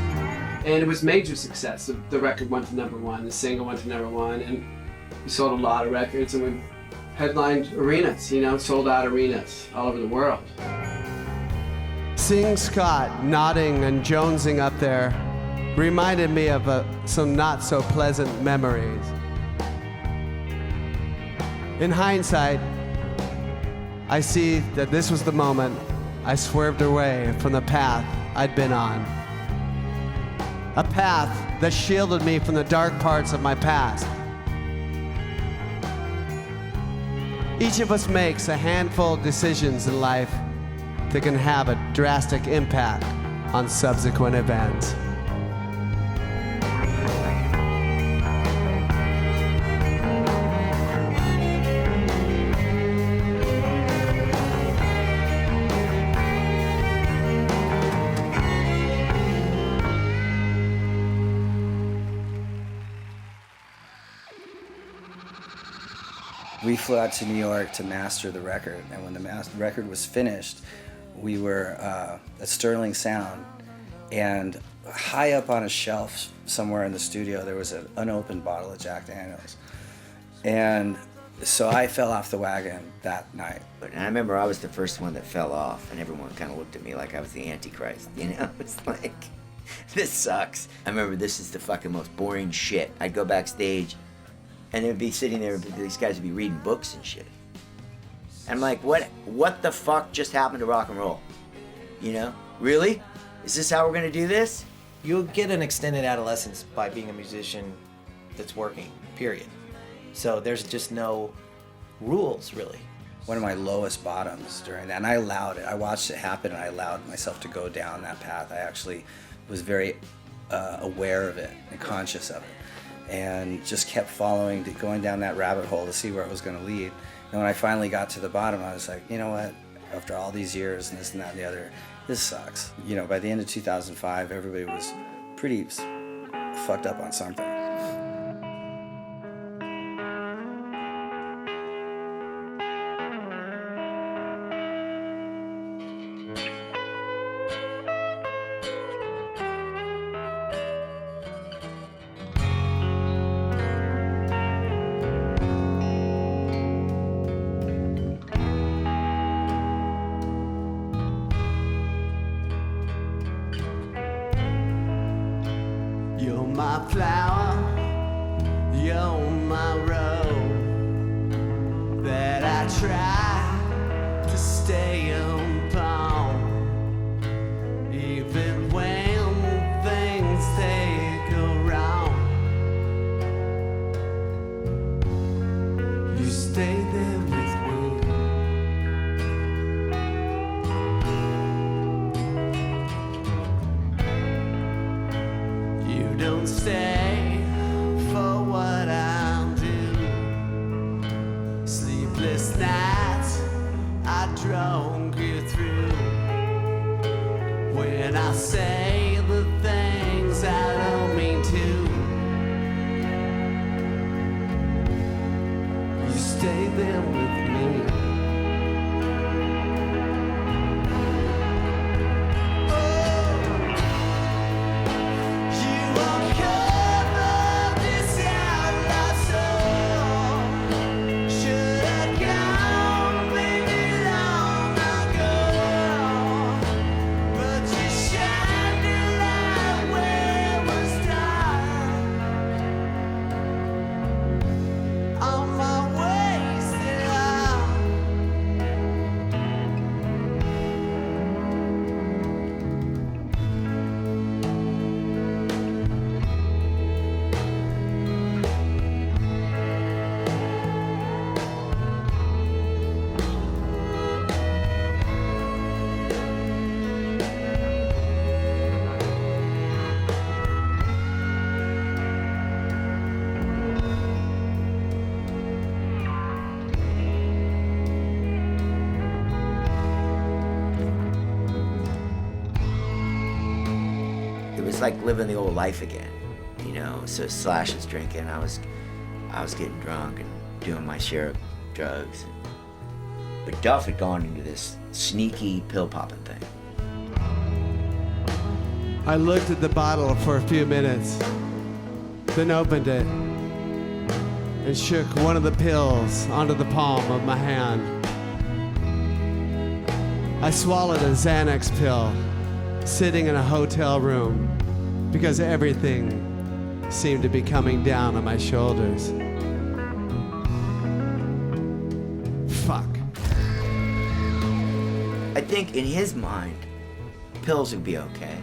And it was major success. The record went to #1, the single went to #1, and we sold a lot of records, and we headlined arenas, you know, sold out arenas all over the world. Seeing Scott nodding and jonesing up there reminded me of some not so pleasant memories. In hindsight, I see that this was the moment I swerved away from the path I'd been on. A path that shielded me from the dark parts of my past. Each of us makes a handful of decisions in life that can have a drastic impact on subsequent events. We flew out to New York to master the record, and when the record was finished, we were at Sterling Sound, and high up on a shelf somewhere in the studio there was an unopened bottle of Jack Daniels. And so I fell off the wagon that night. And I remember I was the first one that fell off, and everyone kind of looked at me like I was the Antichrist, you know? It's like, this sucks. I remember this is the fucking most boring shit. I'd go backstage, and they'd be sitting there, these guys would be reading books and shit. And I'm like, what the fuck just happened to rock and roll? You know? Really? Is this how we're gonna do this? You'll get an extended adolescence by being a musician that's working, period. So there's just no rules, really. One of my lowest bottoms during that, and I allowed it. I watched it happen, and I allowed myself to go down that path. I actually was very aware of it and conscious of it, and just kept going down that rabbit hole to see where it was going to lead. And when I finally got to the bottom, I was like, you know what? After all these years and this and that and the other, this sucks. You know, by the end of 2005, everybody was pretty fucked up on something. You're my flower, you're my road that I try to stay upon, even when things go wrong. You stay there with me. I say the things I don't mean to. You stay there with me. It was like living the old life again, you know. So Slash was drinking, I was getting drunk and doing my share of drugs. But Duff had gone into this sneaky pill popping thing. I looked at the bottle for a few minutes, then opened it and shook one of the pills onto the palm of my hand. I swallowed a Xanax pill sitting in a hotel room because everything seemed to be coming down on my shoulders. Fuck. I think in his mind, pills would be okay.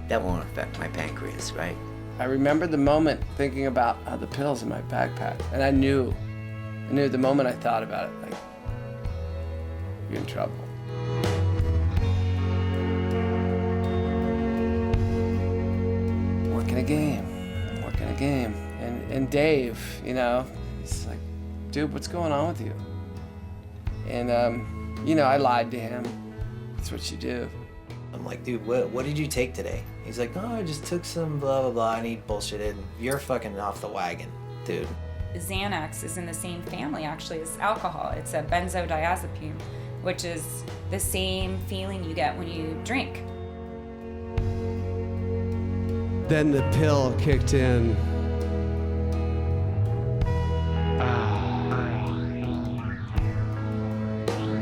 That won't affect my pancreas, right? I remember the moment thinking about the pills in my backpack, and I knew the moment I thought about it, like, you're in trouble. Working a game. And Dave, you know, he's like, dude, what's going on with you? And, you know, I lied to him. That's what you do. I'm like, dude, what did you take today? He's like, oh, I just took some blah, blah, blah, and he bullshitted. You're fucking off the wagon, dude. Xanax is in the same family, actually, as alcohol. It's a benzodiazepine, which is the same feeling you get when you drink. Then the pill kicked in.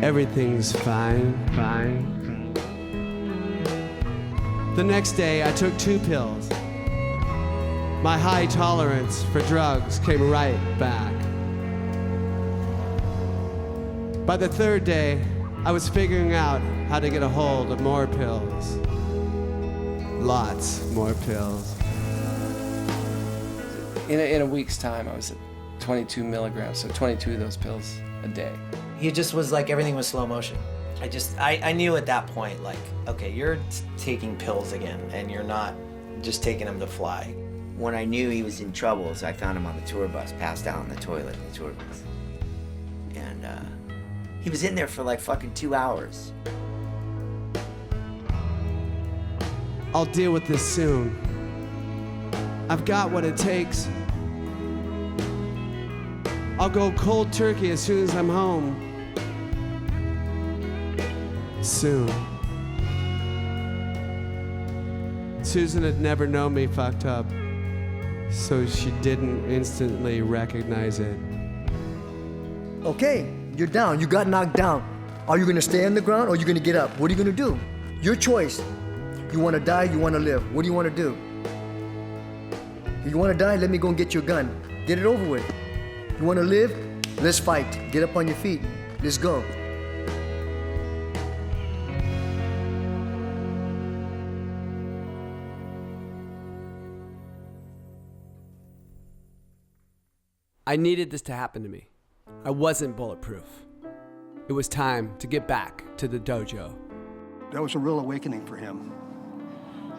Everything's fine. The next day, I took 2 pills. My high tolerance for drugs came right back. By the 3rd day, I was figuring out how to get a hold of more pills. Lots more pills. In a week's time, I was at 22 milligrams, so 22 of those pills a day. He just was like, everything was slow motion. I knew at that point, like, okay, you're taking pills again, and you're not just taking them to fly. When I knew he was in trouble, so I found him on the tour bus, passed out on the toilet in the tour bus. And he was in there for like fucking 2 hours. I'll deal with this soon. I've got what it takes. I'll go cold turkey as soon as I'm home. Soon. Susan had never known me fucked up, so she didn't instantly recognize it. Okay, you're down. You got knocked down. Are you gonna stay on the ground or are you gonna get up? What are you gonna do? Your choice. You wanna die, you wanna live. What do you wanna do? If you wanna die, let me go and get your gun. Get it over with. You wanna live? Let's fight. Get up on your feet. Let's go. I needed this to happen to me. I wasn't bulletproof. It was time to get back to the dojo. That was a real awakening for him.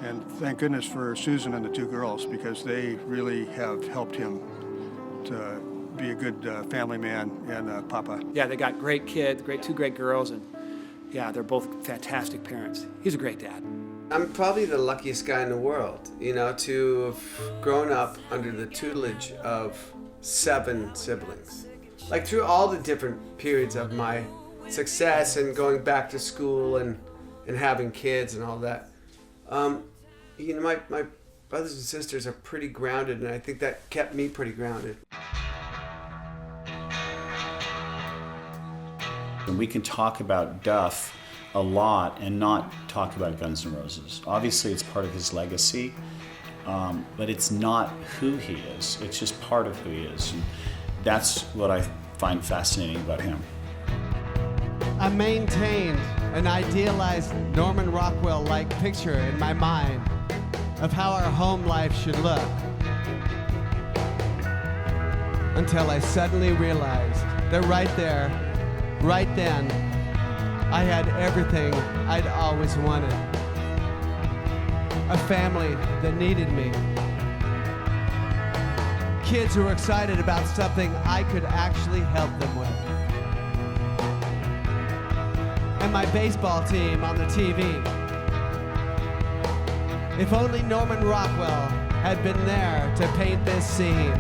And thank goodness for Susan and the 2 girls, because they really have helped him to be a good family man and papa. Yeah, they got great kids, 2 great girls, and yeah, they're both fantastic parents. He's a great dad. I'm probably the luckiest guy in the world, you know, to have grown up under the tutelage of 7 siblings. Like through all the different periods of my success and going back to school and having kids and all that. You know, my brothers and sisters are pretty grounded, and I think that kept me pretty grounded. And we can talk about Duff a lot and not talk about Guns N' Roses. Obviously, it's part of his legacy, but it's not who he is. It's just part of who he is. And that's what I find fascinating about him. I maintained an idealized Norman Rockwell-like picture in my mind of how our home life should look, until I suddenly realized that right there, right then, I had everything I'd always wanted. A family that needed me. Kids who were excited about something I could actually help them with. And my baseball team on the TV. If only Norman Rockwell had been there to paint this scene.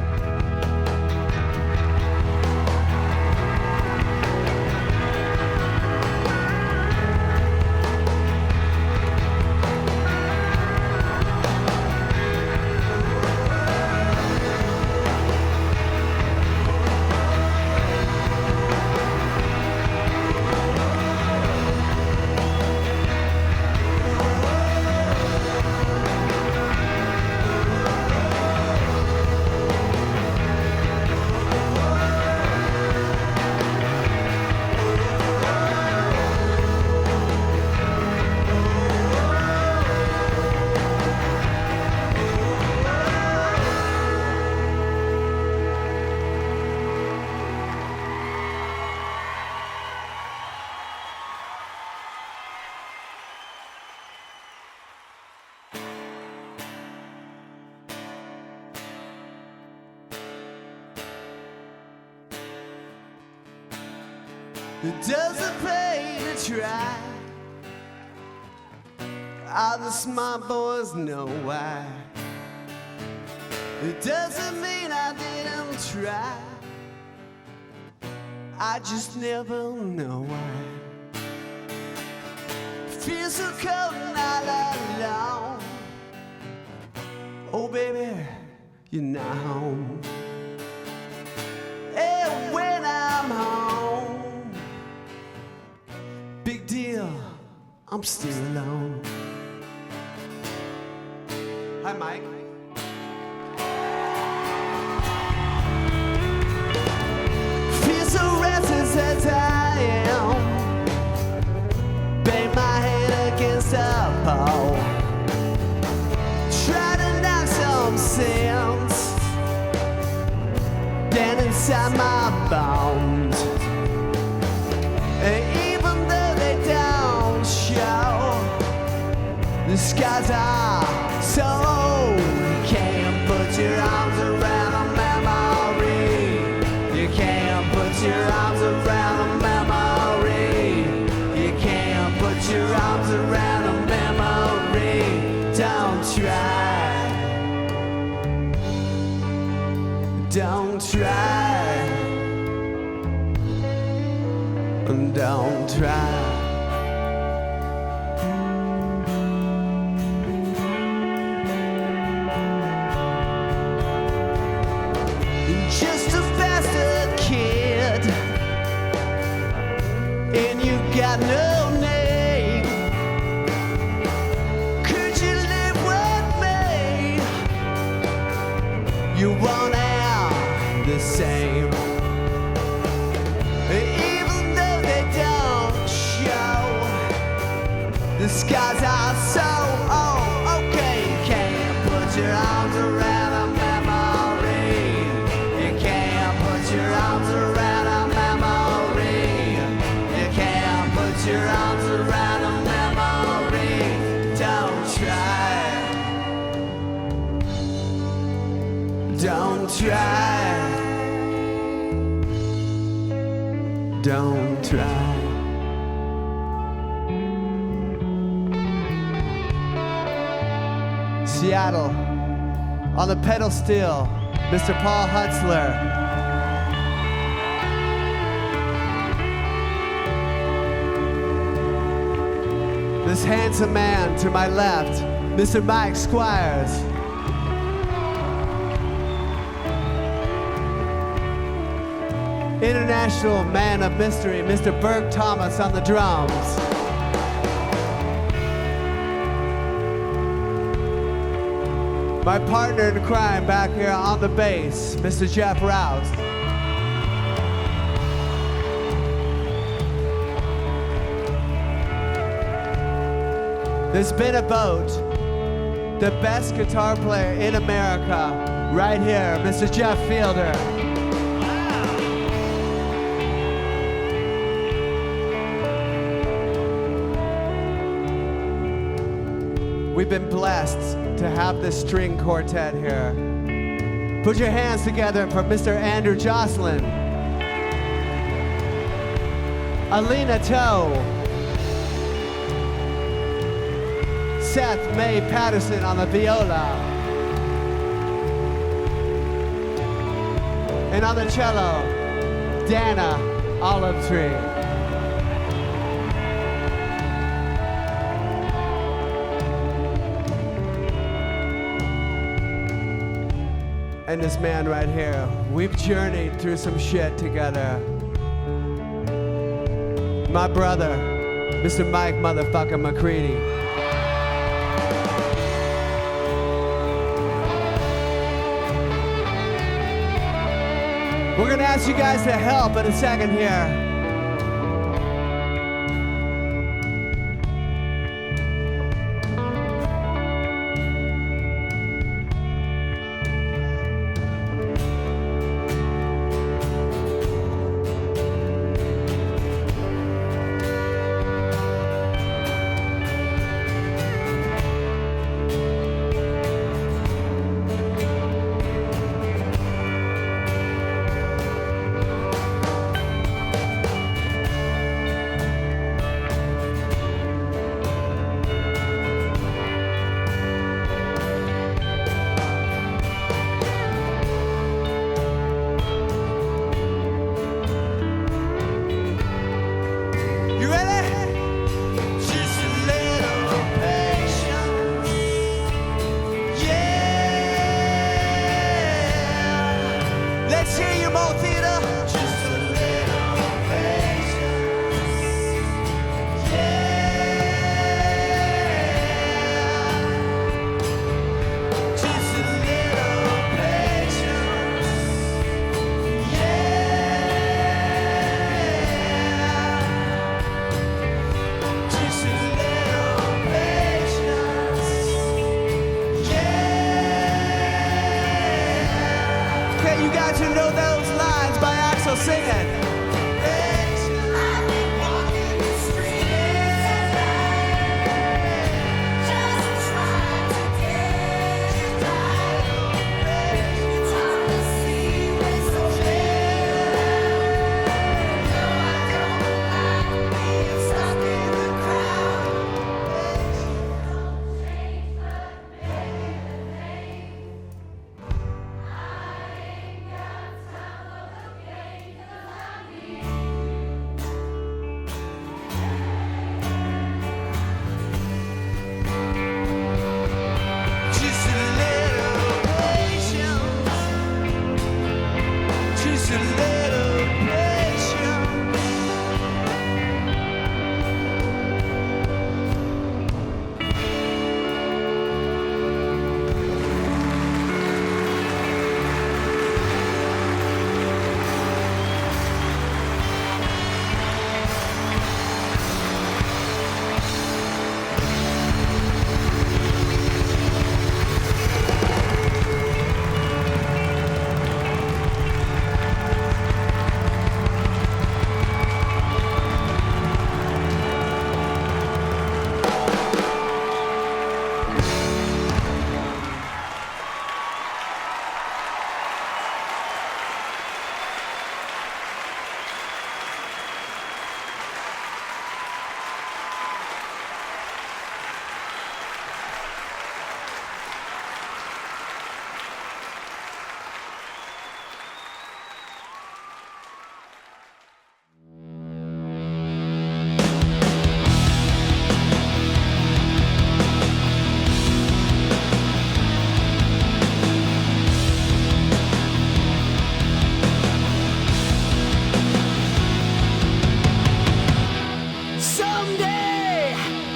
It doesn't pay to try. All the smart boys know why. It doesn't mean I didn't try. I just never know why. Feel so cold and all alone. Oh baby, you're not home. And when I'm home, big deal, I'm still alone. Hi, Mike. Feel so restless as I am. Bang my head against a pole. Try to knock some sense down inside my bones. And even though they don't show, the skies are so old. You can't put your arms around a memory. You can't put your arms around a memory. You can't put your arms around a memory. Don't try. Don't try. Don't try. Just a bastard kid, and you got no name. Could you live with me? You won't have the same. Even though they don't show, the skies are so old. Okay, you can't put your arms around a memory. You can't put your arms around a memory. You can't put your arms around a memory. Don't try. Don't try. Don't try. Seattle. On the pedal steel, Mr. Paul Hutzler. This handsome man to my left, Mr. Mike Squires. International man of mystery, Mr. Berg Thomas on the drums. My partner in crime back here on the bass, Mr. Jeff Rouse. There's been a boat, the best guitar player in America, right here, Mr. Jeff Fielder. We've been blessed to have this string quartet here. Put your hands together for Mr. Andrew Jocelyn, Alina Toe, Seth May Patterson on the viola, and on the cello, Dana Olive Tree. And this man right here, we've journeyed through some shit together. My brother, Mr. Mike motherfucking McCready. We're gonna ask you guys to help in a second here.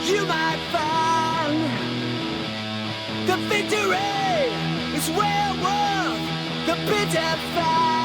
you might find the victory is well worth the bitter fight.